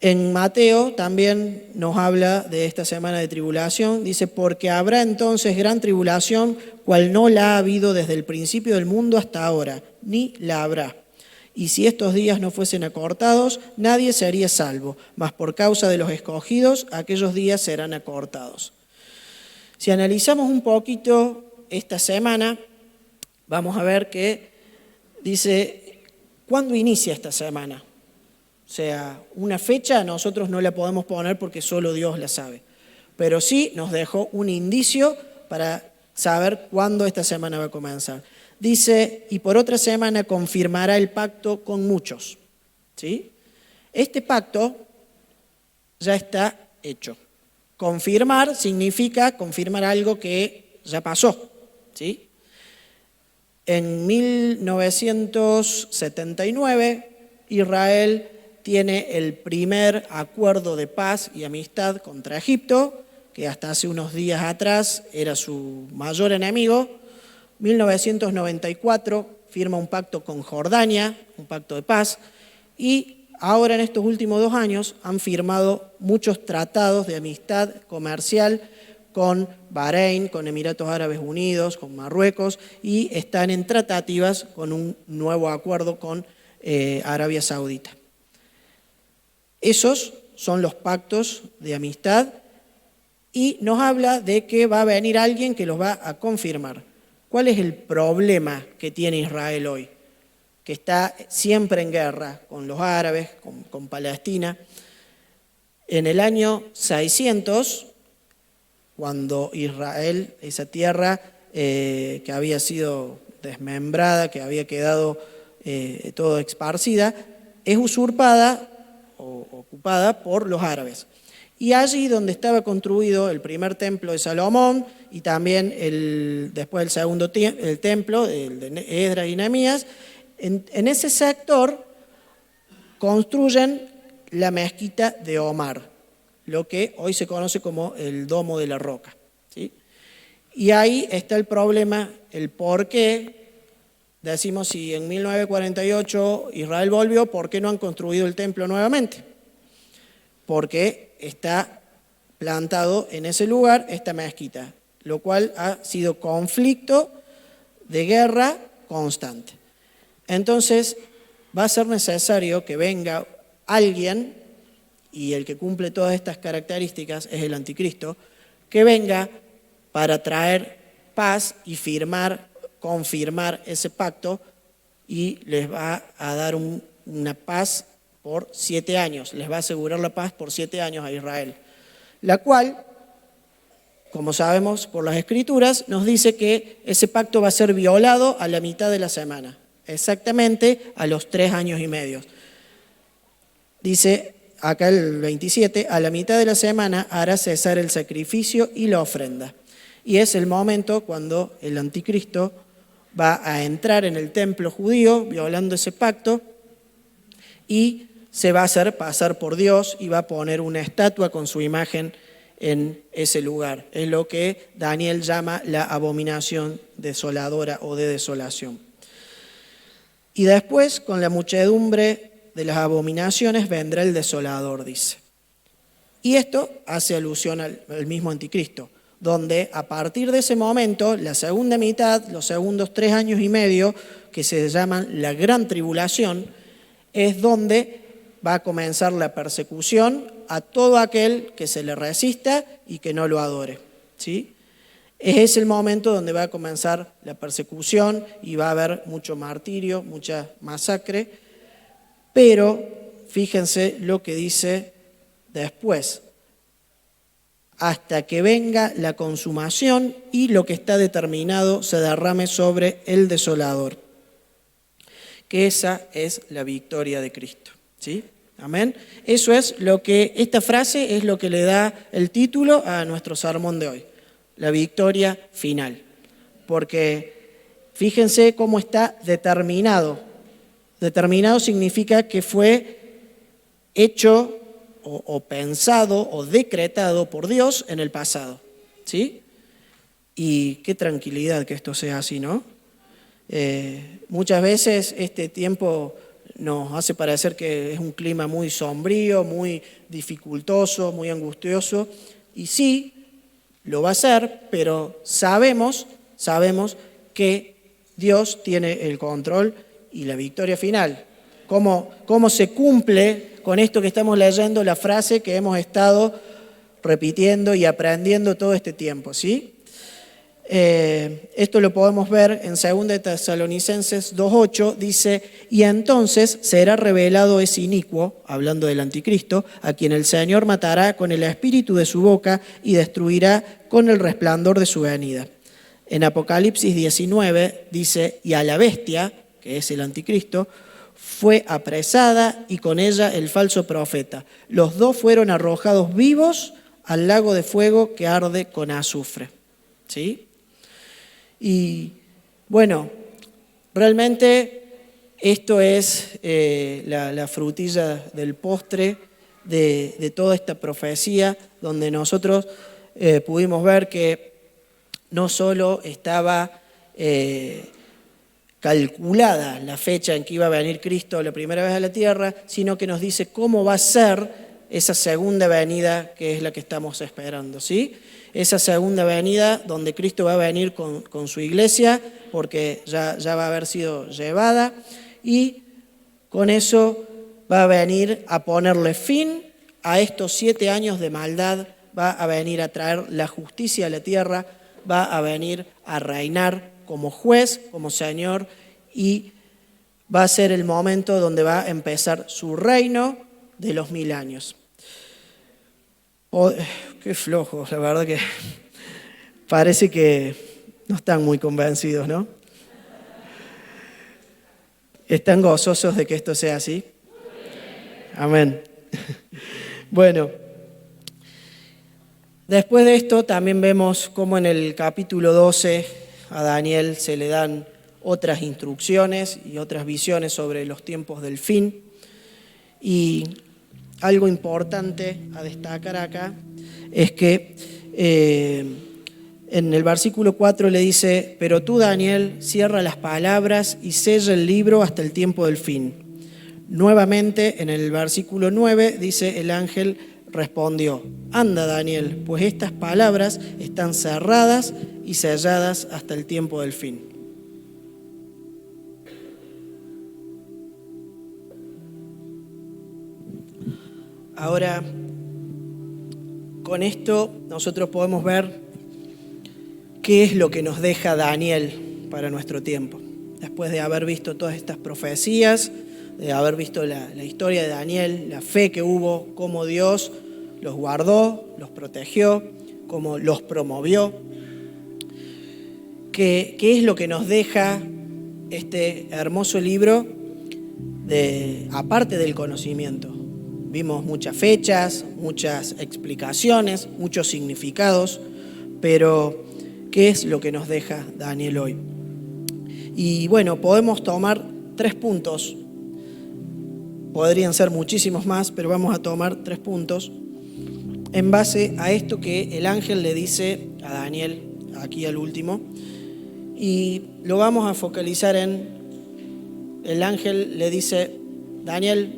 En Mateo también nos habla de esta semana de tribulación. Dice, porque habrá entonces gran tribulación, cual no la ha habido desde el principio del mundo hasta ahora, ni la habrá. Y si estos días no fuesen acortados, nadie sería salvo, mas por causa de los escogidos, aquellos días serán acortados. Si analizamos un poquito esta semana, vamos a ver que dice, ¿cuándo inicia esta semana? O sea, una fecha nosotros no la podemos poner porque solo Dios la sabe. Pero sí nos dejó un indicio para saber cuándo esta semana va a comenzar. Dice, y por otra semana confirmará el pacto con muchos. ¿Sí? Este pacto ya está hecho. Confirmar significa confirmar algo que ya pasó. ¿Sí? En 1979, Israel tiene el primer acuerdo de paz y amistad contra Egipto, que hasta hace unos días atrás era su mayor enemigo. 1994 firma un pacto con Jordania, un pacto de paz, y ahora en estos últimos 2 años han firmado muchos tratados de amistad comercial con Bahrein, con Emiratos Árabes Unidos, con Marruecos, y están en tratativas con un nuevo acuerdo con Arabia Saudita. Esos son los pactos de amistad y nos habla de que va a venir alguien que los va a confirmar. ¿Cuál es el problema que tiene Israel hoy? Que está siempre en guerra con los árabes, con Palestina. En el año 600, cuando Israel, esa tierra que había sido desmembrada, que había quedado todo esparcida, es usurpada o ocupada por los árabes. Y allí donde estaba construido el primer templo de Salomón y también después el segundo el templo, el de Esdras y Nehemías, en ese sector construyen la mezquita de Omar, lo que hoy se conoce como el Domo de la Roca. ¿Sí? Y ahí está el problema, el por qué. Decimos, si en 1948 Israel volvió, ¿por qué no han construido el templo nuevamente? Porque está plantado en ese lugar esta mezquita, lo cual ha sido conflicto de guerra constante. Entonces, va a ser necesario que venga alguien, y el que cumple todas estas características es el anticristo, que venga para traer paz y confirmar ese pacto, y les va a dar una paz por 7 años, les va a asegurar la paz por 7 años a Israel, la cual, como sabemos por las Escrituras, nos dice que ese pacto va a ser violado a la mitad de la semana, exactamente a los 3 años y medio. Dice acá el 27, a la mitad de la semana hará cesar el sacrificio y la ofrenda. Y es el momento cuando el anticristo va a entrar en el templo judío, violando ese pacto, y se va a hacer pasar por Dios y va a poner una estatua con su imagen en ese lugar. Es lo que Daniel llama la abominación desoladora o de desolación. Y después, con la muchedumbre de las abominaciones, vendrá el desolador, dice. Y esto hace alusión al mismo anticristo, donde a partir de ese momento, la segunda mitad, los segundos 3 años y medio, que se llaman la gran tribulación, es donde va a comenzar la persecución a todo aquel que se le resista y que no lo adore, ¿sí? Es el momento donde va a comenzar la persecución y va a haber mucho martirio, mucha masacre, pero fíjense lo que dice después: hasta que venga la consumación y lo que está determinado se derrame sobre el desolador. Que esa es la victoria de Cristo, ¿sí? Amén. Eso es lo que, esta frase es lo que le da el título a nuestro sermón de hoy, la victoria final. Porque fíjense cómo está determinado. Determinado significa que fue hecho o pensado o decretado por Dios en el pasado, ¿sí? Y qué tranquilidad que esto sea así, ¿no? Muchas veces este tiempo nos hace parecer que es un clima muy sombrío, muy dificultoso, muy angustioso, y sí, lo va a ser, pero sabemos que Dios tiene el control y la victoria final. ¿Cómo se cumple con esto que estamos leyendo, la frase que hemos estado repitiendo y aprendiendo todo este tiempo, ¿sí? Esto lo podemos ver en 2 Tesalonicenses 2:8, dice: y entonces será revelado ese inicuo, hablando del anticristo, a quien el Señor matará con el espíritu de su boca y destruirá con el resplandor de su venida. En Apocalipsis 19 dice: y a la bestia, que es el anticristo, fue apresada y con ella el falso profeta. Los dos fueron arrojados vivos al lago de fuego que arde con azufre, ¿sí? Y bueno, realmente esto es la frutilla del postre de toda esta profecía, donde nosotros pudimos ver que no solo estaba calculada la fecha en que iba a venir Cristo la primera vez a la tierra, sino que nos dice cómo va a ser esa segunda venida que es la que estamos esperando, ¿sí? Esa segunda venida donde Cristo va a venir con su iglesia, porque ya va a haber sido llevada, y con eso va a venir a ponerle fin a estos 7 años de maldad, va a venir a traer la justicia a la tierra, va a venir a reinar como juez, como Señor, y va a ser el momento donde va a empezar su reino de los 1000 años. Qué flojos, la verdad que parece que no están muy convencidos, ¿no? ¿Están gozosos de que esto sea así? Amén. Bueno, después de esto también vemos cómo en el capítulo 12 a Daniel se le dan otras instrucciones y otras visiones sobre los tiempos del fin. Y algo importante a destacar acá es que en el versículo 4 le dice: pero tú, Daniel, cierra las palabras y sella el libro hasta el tiempo del fin. Nuevamente, en el versículo 9 dice: el ángel respondió: anda, Daniel, pues estas palabras están cerradas y selladas hasta el tiempo del fin. Ahora, con esto nosotros podemos ver qué es lo que nos deja Daniel para nuestro tiempo. Después de haber visto todas estas profecías, de haber visto la historia de Daniel, la fe que hubo, cómo Dios los guardó, los protegió, cómo los promovió. ¿Qué es lo que nos deja este hermoso libro, aparte del conocimiento? Vimos muchas fechas, muchas explicaciones, muchos significados, pero ¿qué es lo que nos deja Daniel hoy? Y bueno, podemos tomar 3 puntos. Podrían ser muchísimos más, pero vamos a tomar 3 puntos. en base a esto que el ángel le dice a Daniel, aquí al último, y lo vamos a focalizar en, el ángel le dice, Daniel,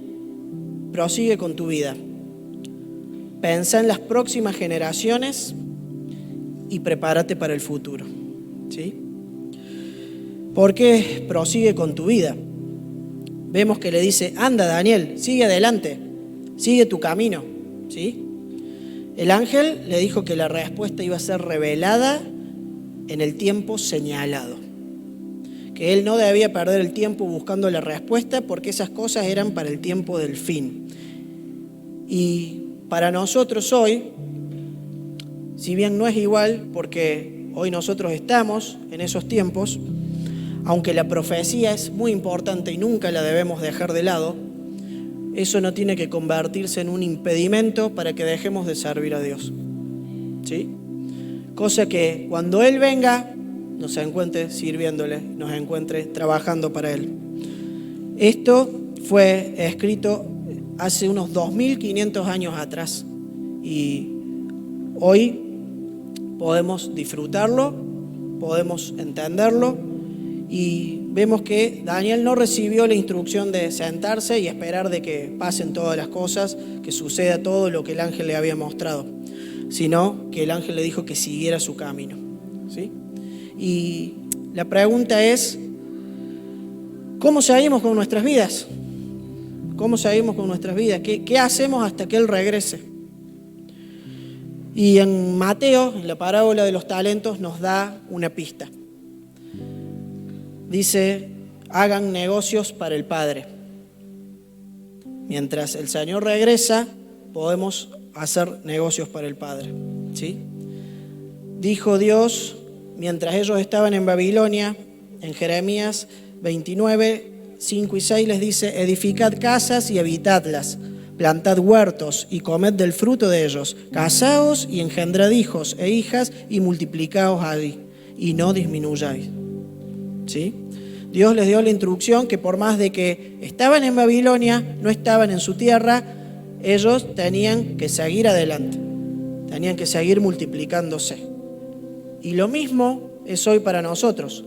prosigue con tu vida, pensa en las próximas generaciones y prepárate para el futuro, ¿sí? ¿Por qué prosigue con tu vida? Vemos que le dice, anda Daniel, sigue adelante, sigue tu camino, ¿sí? El ángel le dijo que la respuesta iba a ser revelada en el tiempo señalado, que él no debía perder el tiempo buscando la respuesta porque esas cosas eran para el tiempo del fin. Y para nosotros hoy, si bien no es igual porque hoy nosotros estamos en esos tiempos, aunque la profecía es muy importante y nunca la debemos dejar de lado, eso no tiene que convertirse en un impedimento para que dejemos de servir a Dios, ¿sí? Cosa que cuando Él venga, nos encuentre sirviéndole, nos encuentre trabajando para Él. Esto fue escrito hace unos 2500 años atrás y hoy podemos disfrutarlo, podemos entenderlo y vemos que Daniel no recibió la instrucción de sentarse y esperar de que pasen todas las cosas, que suceda todo lo que el ángel le había mostrado, sino que el ángel le dijo que siguiera su camino, ¿sí? Y la pregunta es, ¿cómo seguimos con nuestras vidas? ¿Cómo seguimos con nuestras vidas? ¿Qué hacemos hasta que Él regrese? Y en Mateo, en la parábola de los talentos, nos da una pista. Dice, hagan negocios para el Padre. Mientras el Señor regresa, podemos hacer negocios para el Padre, ¿sí? Dijo Dios, mientras ellos estaban en Babilonia, en Jeremías 29, 5 y 6 les dice, edificad casas y habitadlas, plantad huertos y comed del fruto de ellos, casaos y engendrad hijos e hijas y multiplicaos allí, y no disminuyáis, ¿sí? Dios les dio la instrucción que por más de que estaban en Babilonia, no estaban en su tierra, ellos tenían que seguir adelante, tenían que seguir multiplicándose. Y lo mismo es hoy para nosotros.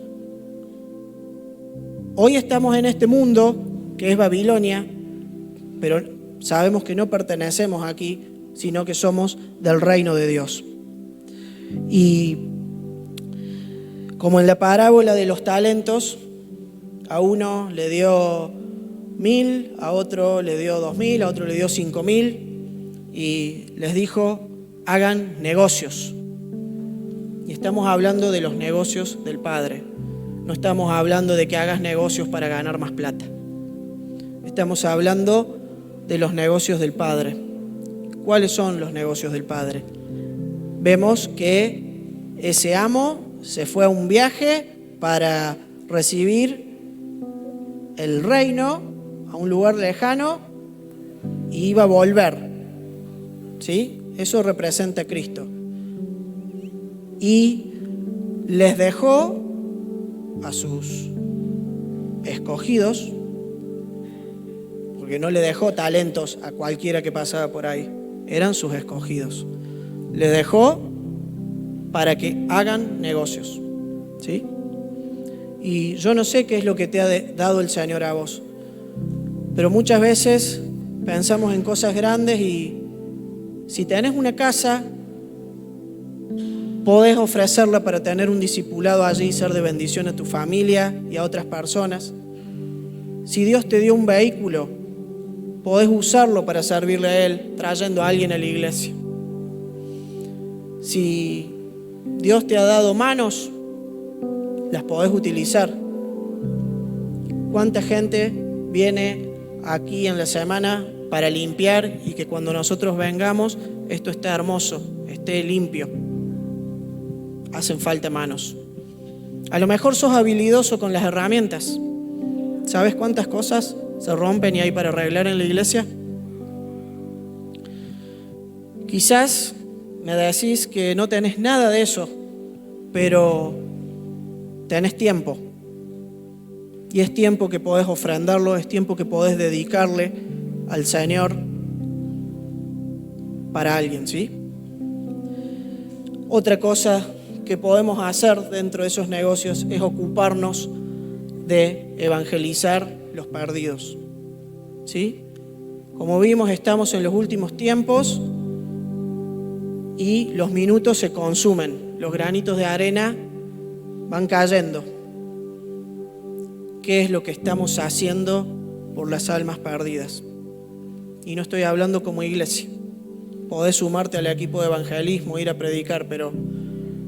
Hoy estamos en este mundo que es Babilonia, pero sabemos que no pertenecemos aquí, sino que somos del reino de Dios. Y como en la parábola de los talentos, a uno le dio 1000, a otro le dio 2000, a otro le dio 5000 y les dijo, hagan negocios. Y estamos hablando de los negocios del Padre. No estamos hablando de que hagas negocios para ganar más plata. Estamos hablando de los negocios del Padre. ¿Cuáles son los negocios del Padre? Vemos que ese amo se fue a un viaje para recibir el reino a un lugar lejano y iba a volver, ¿sí? Eso representa a Cristo. Y les dejó a sus escogidos, porque no le dejó talentos a cualquiera que pasaba por ahí, eran sus escogidos. Les dejó para que hagan negocios, ¿sí? Y yo no sé qué es lo que te ha dado el Señor a vos, pero muchas veces pensamos en cosas grandes y si tenés una casa, podés ofrecerla para tener un discipulado allí y ser de bendición a tu familia y a otras personas. Si Dios te dio un vehículo, podés usarlo para servirle a Él, trayendo a alguien a la iglesia. Si Dios te ha dado manos, las podés utilizar. ¿Cuánta gente viene aquí en la semana para limpiar y que cuando nosotros vengamos esto esté hermoso, esté limpio? Hacen falta manos. A lo mejor sos habilidoso con las herramientas. ¿Sabes cuántas cosas se rompen y hay para arreglar en la iglesia? Quizás me decís que no tenés nada de eso, pero tenés tiempo. Y es tiempo que podés ofrendarlo, es tiempo que podés dedicarle al Señor para alguien, ¿sí? Otra cosa que podemos hacer dentro de esos negocios es ocuparnos de evangelizar los perdidos, ¿sí? Como vimos, estamos en los últimos tiempos y los minutos se consumen, los granitos de arena van cayendo. ¿Qué es lo que estamos haciendo por las almas perdidas? Y no estoy hablando como iglesia. Podés sumarte al equipo de evangelismo, ir a predicar, pero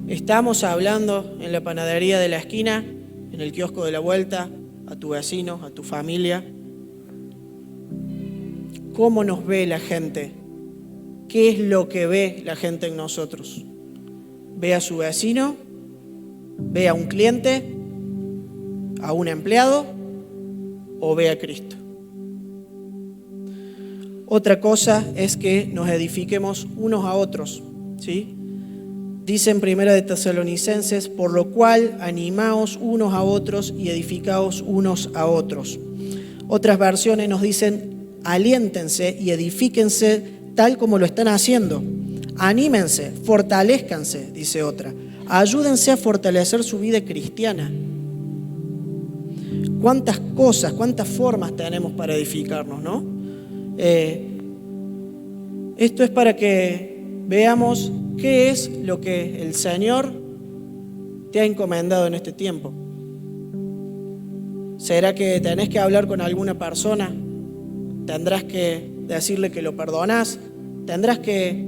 estamos hablando en la panadería de la esquina, en el kiosco de la vuelta, a tu vecino, a tu familia. ¿Cómo nos ve la gente? ¿Qué es lo que ve la gente en nosotros? ¿Ve a su vecino? ¿Ve a un cliente? ¿A un empleado? ¿O ve a Cristo? Otra cosa es que nos edifiquemos unos a otros, ¿sí? Dice en 1 de Tesalonicenses, por lo cual animaos unos a otros y edificaos unos a otros. Otras versiones nos dicen, aliéntense y edifíquense tal como lo están haciendo. Anímense, fortalezcanse, dice otra. Ayúdense a fortalecer su vida cristiana. ¿Cuántas cosas, cuántas formas tenemos para edificarnos, no? Esto es para que veamos qué es lo que el Señor te ha encomendado en este tiempo. ¿Será que tenés que hablar con alguna persona? ¿Tendrás que decirle que lo perdonás? ¿Tendrás que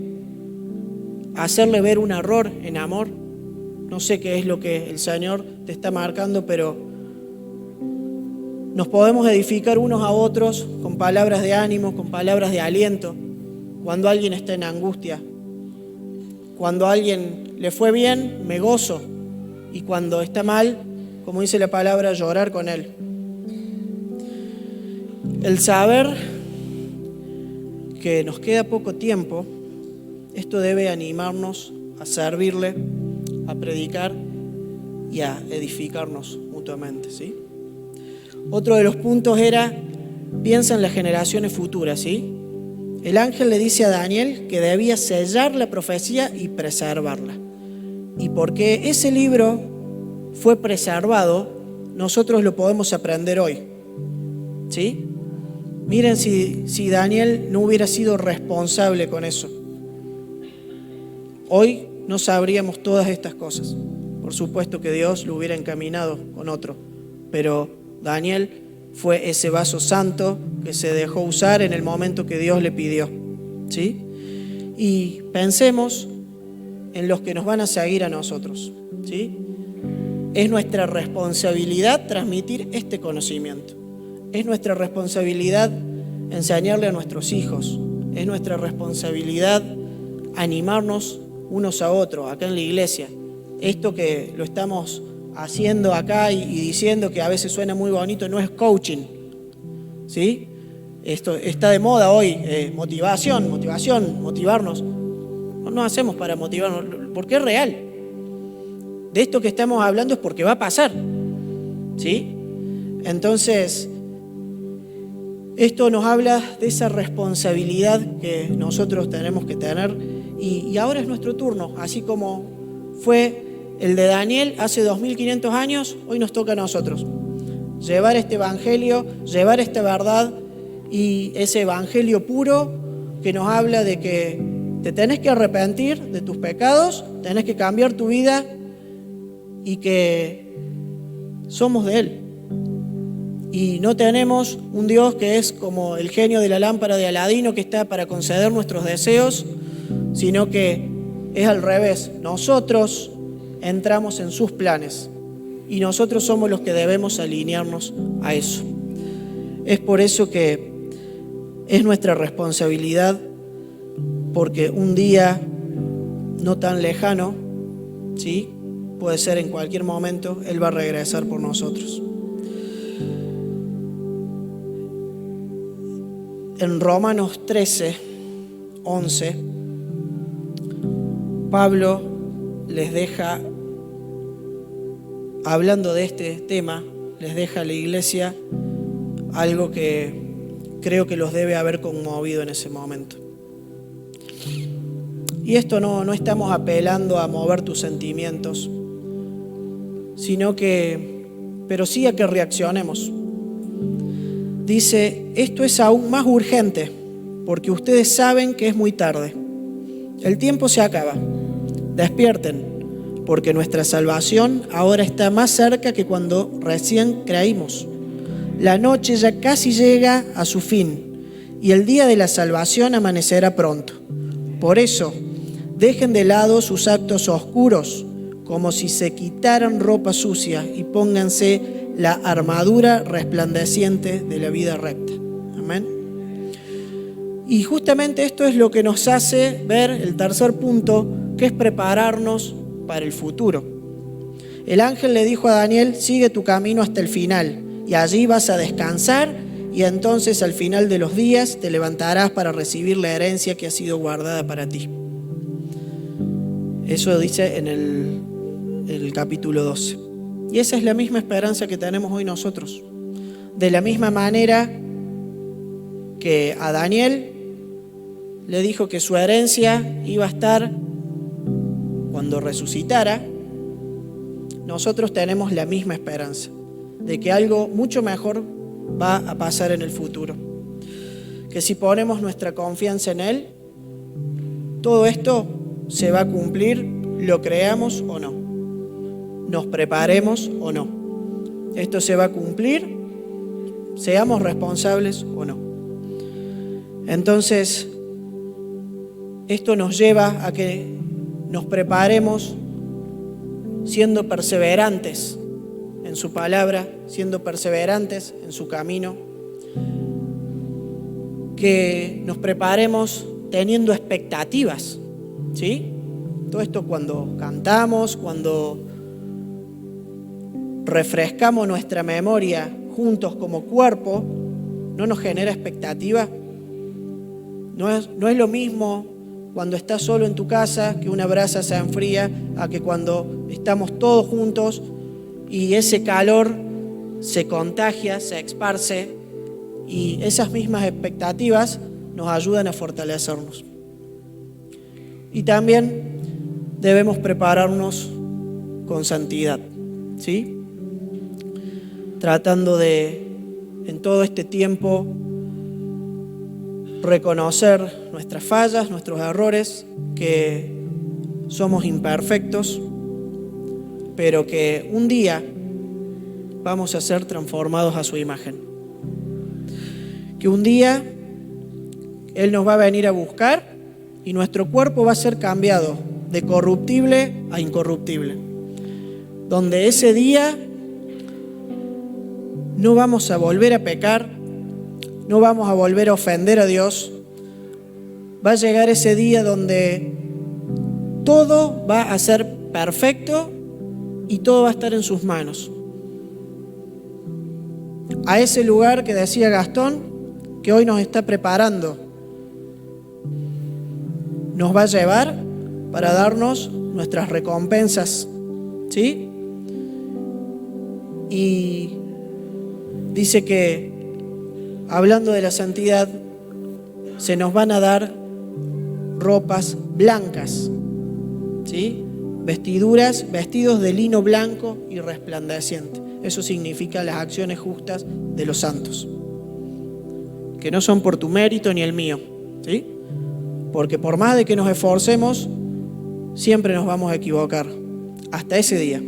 hacerle ver un error en amor? No sé qué es lo que el Señor te está marcando, pero nos podemos edificar unos a otros con palabras de ánimo, con palabras de aliento. Cuando alguien está en angustia, cuando a alguien le fue bien, me gozo. Y cuando está mal, como dice la palabra, llorar con él. El saber que nos queda poco tiempo, esto debe animarnos a servirle, a predicar y a edificarnos mutuamente, ¿sí? Otro de los puntos era, piensa en las generaciones futuras, ¿sí? El ángel le dice a Daniel que debía sellar la profecía y preservarla. Y porque ese libro fue preservado, nosotros lo podemos aprender hoy, ¿sí? Miren si Daniel no hubiera sido responsable con eso. Hoy no sabríamos todas estas cosas. Por supuesto que Dios lo hubiera encaminado con otro, pero Daniel fue ese vaso santo que se dejó usar en el momento que Dios le pidió, ¿sí? Y pensemos en los que nos van a seguir a nosotros, ¿sí? Es nuestra responsabilidad transmitir este conocimiento. Es nuestra responsabilidad enseñarle a nuestros hijos. Es nuestra responsabilidad animarnos unos a otros acá en la iglesia. Esto que lo estamos haciendo acá y diciendo que a veces suena muy bonito, no es coaching, ¿sí? Esto está de moda hoy, motivarnos. No hacemos para motivarnos, porque es real. De esto que estamos hablando es porque va a pasar, ¿sí? Entonces, esto nos habla de esa responsabilidad que nosotros tenemos que tener y ahora es nuestro turno, así como fue el de Daniel hace 2500 años, hoy nos toca a nosotros llevar este evangelio, llevar esta verdad y ese evangelio puro que nos habla de que te tenés que arrepentir de tus pecados, tenés que cambiar tu vida y que somos de Él. Y no tenemos un Dios que es como el genio de la lámpara de Aladino que está para conceder nuestros deseos, sino que es al revés. Nosotros entramos en sus planes y nosotros somos los que debemos alinearnos a eso. Es por eso que es nuestra responsabilidad, porque un día no tan lejano, ¿sí? Puede ser en cualquier momento, Él va a regresar por nosotros. En Romanos 13, 11, Pablo les deja, hablando de este tema, les deja a la iglesia algo que creo que los debe haber conmovido en ese momento. Y esto no estamos apelando a mover tus sentimientos, pero sí a que reaccionemos. Dice, esto es aún más urgente, porque ustedes saben que es muy tarde. El tiempo se acaba. Despierten, porque nuestra salvación ahora está más cerca que cuando recién creímos. La noche ya casi llega a su fin, y el día de la salvación amanecerá pronto. Por eso, dejen de lado sus actos oscuros, como si se quitaran ropa sucia, y pónganse la armadura resplandeciente de la vida recta. Amén. Y justamente esto es lo que nos hace ver el tercer punto, que es prepararnos para el futuro. El ángel le dijo a Daniel, sigue tu camino hasta el final, y allí vas a descansar, y entonces al final de los días te levantarás para recibir la herencia que ha sido guardada para ti. Eso dice en el capítulo 12. Y esa es la misma esperanza que tenemos hoy nosotros. De la misma manera que a Daniel le dijo que su herencia iba a estar cuando resucitara, nosotros tenemos la misma esperanza de que algo mucho mejor va a pasar en el futuro. Que si ponemos nuestra confianza en Él, todo esto se va a cumplir, lo creamos o no, nos preparemos o no. Esto se va a cumplir, seamos responsables o no. Entonces, esto nos lleva a que nos preparemos siendo perseverantes en su palabra, siendo perseverantes en su camino, que nos preparemos teniendo expectativas, ¿sí? Todo esto cuando cantamos, cuando refrescamos nuestra memoria juntos como cuerpo, ¿no nos genera expectativa? No es lo mismo cuando estás solo en tu casa, que una brasa se enfría, a que cuando estamos todos juntos y ese calor se contagia, se esparce, y esas mismas expectativas nos ayudan a fortalecernos. Y también debemos prepararnos con santidad, ¿sí? Tratando de, en todo este tiempo, reconocer nuestras fallas, nuestros errores, que somos imperfectos, pero que un día vamos a ser transformados a su imagen. Que un día Él nos va a venir a buscar y nuestro cuerpo va a ser cambiado de corruptible a incorruptible. Donde ese día no vamos a volver a pecar, no vamos a volver a ofender a Dios. Va a llegar ese día donde todo va a ser perfecto y todo va a estar en sus manos. A ese lugar que decía Gastón, que hoy nos está preparando, nos va a llevar para darnos nuestras recompensas, ¿sí? Y dice que, hablando de la santidad, se nos van a dar ropas blancas, ¿sí? Vestidos de lino blanco y resplandeciente. Eso significa las acciones justas de los santos, que no son por tu mérito ni el mío, ¿sí? Porque por más de que nos esforcemos, siempre nos vamos a equivocar. Hasta ese día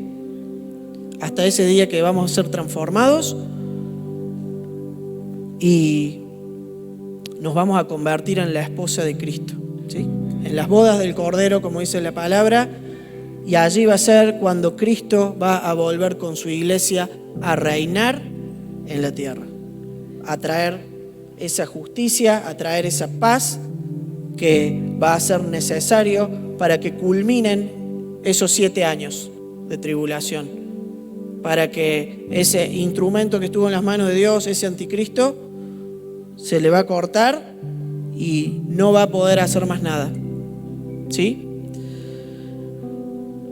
que vamos a ser transformados y nos vamos a convertir en la esposa de Cristo, ¿sí? En las bodas del Cordero, como dice la palabra, y allí va a ser cuando Cristo va a volver con su iglesia a reinar en la tierra, a traer esa justicia, a traer esa paz que va a ser necesario para que culminen esos 7 años de tribulación, para que ese instrumento que estuvo en las manos de Dios, ese anticristo, se le va a cortar y no va a poder hacer más nada, ¿sí?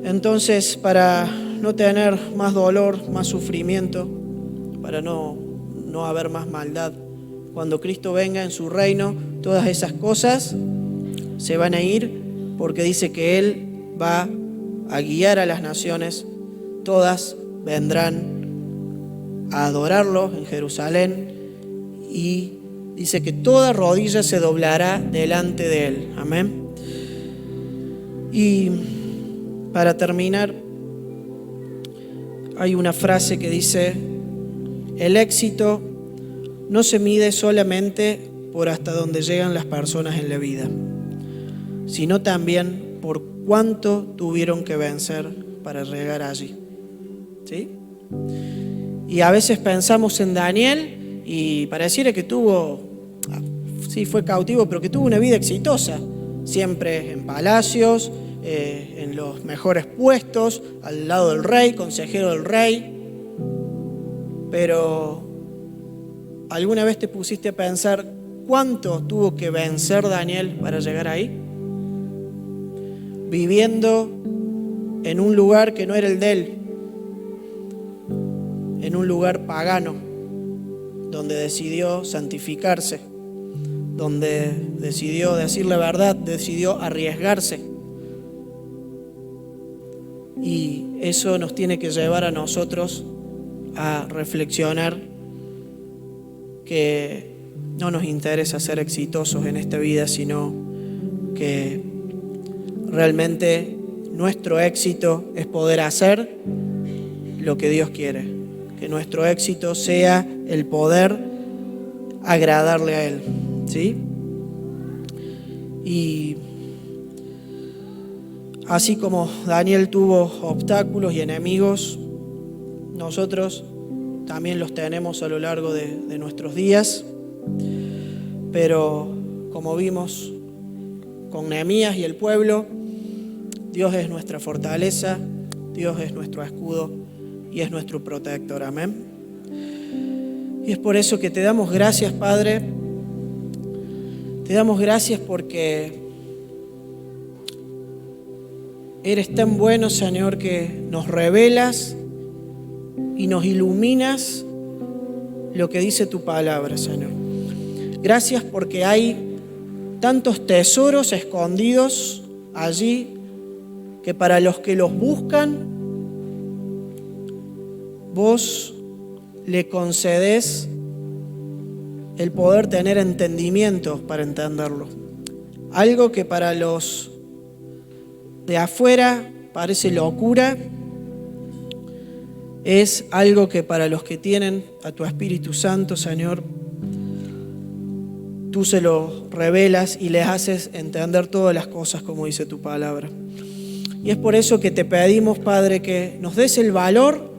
Entonces, para no tener más dolor, más sufrimiento, para no haber más maldad, cuando Cristo venga en su reino, todas esas cosas se van a ir porque dice que Él va a guiar a las naciones, todas vendrán a adorarlo en Jerusalén y dice que toda rodilla se doblará delante de Él. Amén. Y para terminar, hay una frase que dice: el éxito no se mide solamente por hasta donde llegan las personas en la vida, sino también por cuánto tuvieron que vencer para llegar allí. ¿Sí? Y a veces pensamos en Daniel y pareciera que sí fue cautivo, pero que tuvo una vida exitosa, siempre en palacios, en los mejores puestos, al lado del rey, consejero del rey. Pero ¿alguna vez te pusiste a pensar cuánto tuvo que vencer Daniel para llegar ahí? Viviendo en un lugar que no era el de él, en un lugar pagano, donde decidió santificarse, donde decidió decir la verdad, decidió arriesgarse. Y eso nos tiene que llevar a nosotros a reflexionar que no nos interesa ser exitosos en esta vida, sino que realmente nuestro éxito es poder hacer lo que Dios quiere. Que nuestro éxito sea el poder agradarle a Él, ¿sí? Y así como Daniel tuvo obstáculos y enemigos, nosotros también los tenemos a lo largo de nuestros días. Pero como vimos con Nehemías y el pueblo, Dios es nuestra fortaleza, Dios es nuestro escudo y es nuestro protector. Amén. Y es por eso que te damos gracias, Padre. Te damos gracias porque eres tan bueno, Señor, que nos revelas y nos iluminas lo que dice tu palabra, Señor. Gracias porque hay tantos tesoros escondidos allí que para los que los buscan, vos le concedés el poder tener entendimiento para entenderlo. Algo que para los de afuera parece locura, es algo que para los que tienen a tu Espíritu Santo, Señor, tú se lo revelas y les haces entender todas las cosas como dice tu palabra. Y es por eso que te pedimos, Padre, que nos des el valor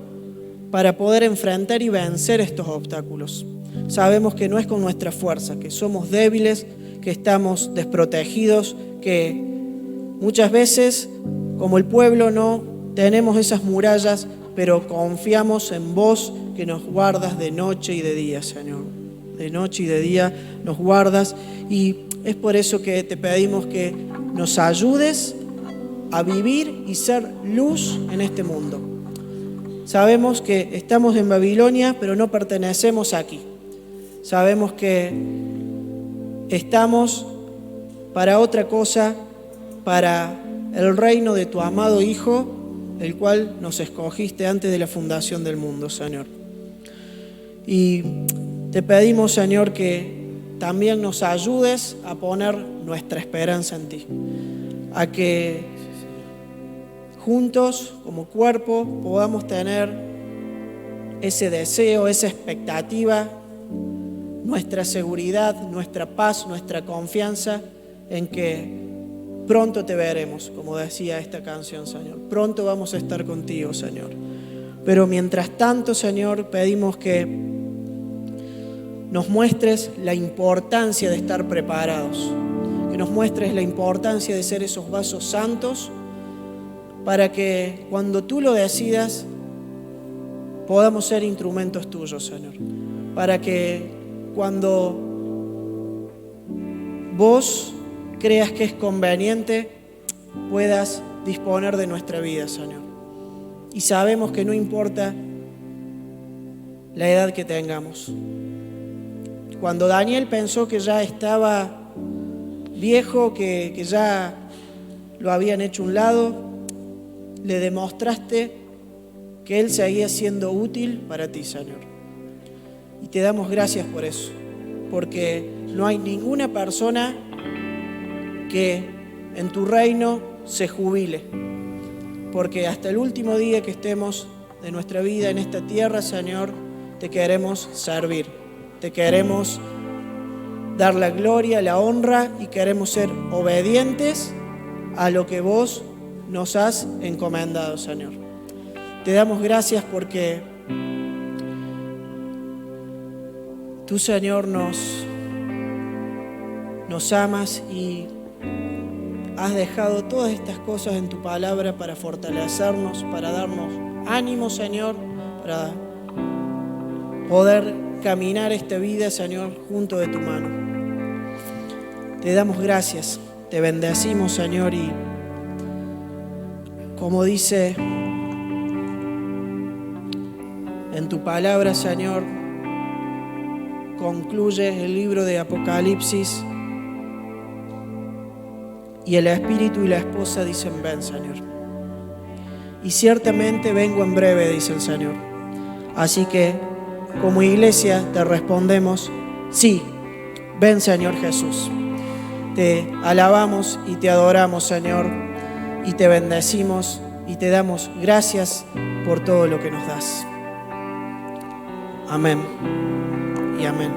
para poder enfrentar y vencer estos obstáculos. Sabemos que no es con nuestra fuerza, que somos débiles, que estamos desprotegidos, que muchas veces, como el pueblo, no tenemos esas murallas, pero confiamos en vos que nos guardas de noche y de día, Señor. De noche y de día nos guardas, y es por eso que te pedimos que nos ayudes a vivir y ser luz en este mundo. Sabemos que estamos en Babilonia, pero no pertenecemos aquí. Sabemos que estamos para otra cosa, para el reino de tu amado Hijo, el cual nos escogiste antes de la fundación del mundo, Señor. Y te pedimos, Señor, que también nos ayudes a poner nuestra esperanza en ti, a que juntos, como cuerpo, podamos tener ese deseo, esa expectativa, nuestra seguridad, nuestra paz, nuestra confianza en que pronto te veremos, como decía esta canción, Señor. Pronto vamos a estar contigo, Señor. Pero mientras tanto, Señor, pedimos que nos muestres la importancia de estar preparados, que nos muestres la importancia de ser esos vasos santos, para que cuando tú lo decidas podamos ser instrumentos tuyos, Señor. Para que cuando vos creas que es conveniente, puedas disponer de nuestra vida, Señor. Y sabemos que no importa la edad que tengamos. Cuando Daniel pensó que ya estaba viejo, que ya lo habían hecho a un lado, le demostraste que Él seguía siendo útil para ti, Señor. Y te damos gracias por eso, porque no hay ninguna persona que en tu reino se jubile, porque hasta el último día que estemos de nuestra vida en esta tierra, Señor, te queremos servir, te queremos dar la gloria, la honra y queremos ser obedientes a lo que vos nos has encomendado, Señor. Te damos gracias porque tú, Señor, nos amas y has dejado todas estas cosas en tu palabra para fortalecernos, para darnos ánimo, Señor, para poder caminar esta vida, Señor, junto de tu mano. Te damos gracias, te bendecimos, Señor, y como dice en tu palabra, Señor, concluye el libro de Apocalipsis y el espíritu y la esposa dicen: ven, Señor. Y ciertamente vengo en breve, dice el Señor. Así que como iglesia te respondemos: sí, ven, Señor Jesús. Te alabamos y te adoramos, Señor, y te bendecimos y te damos gracias por todo lo que nos das. Amén y amén.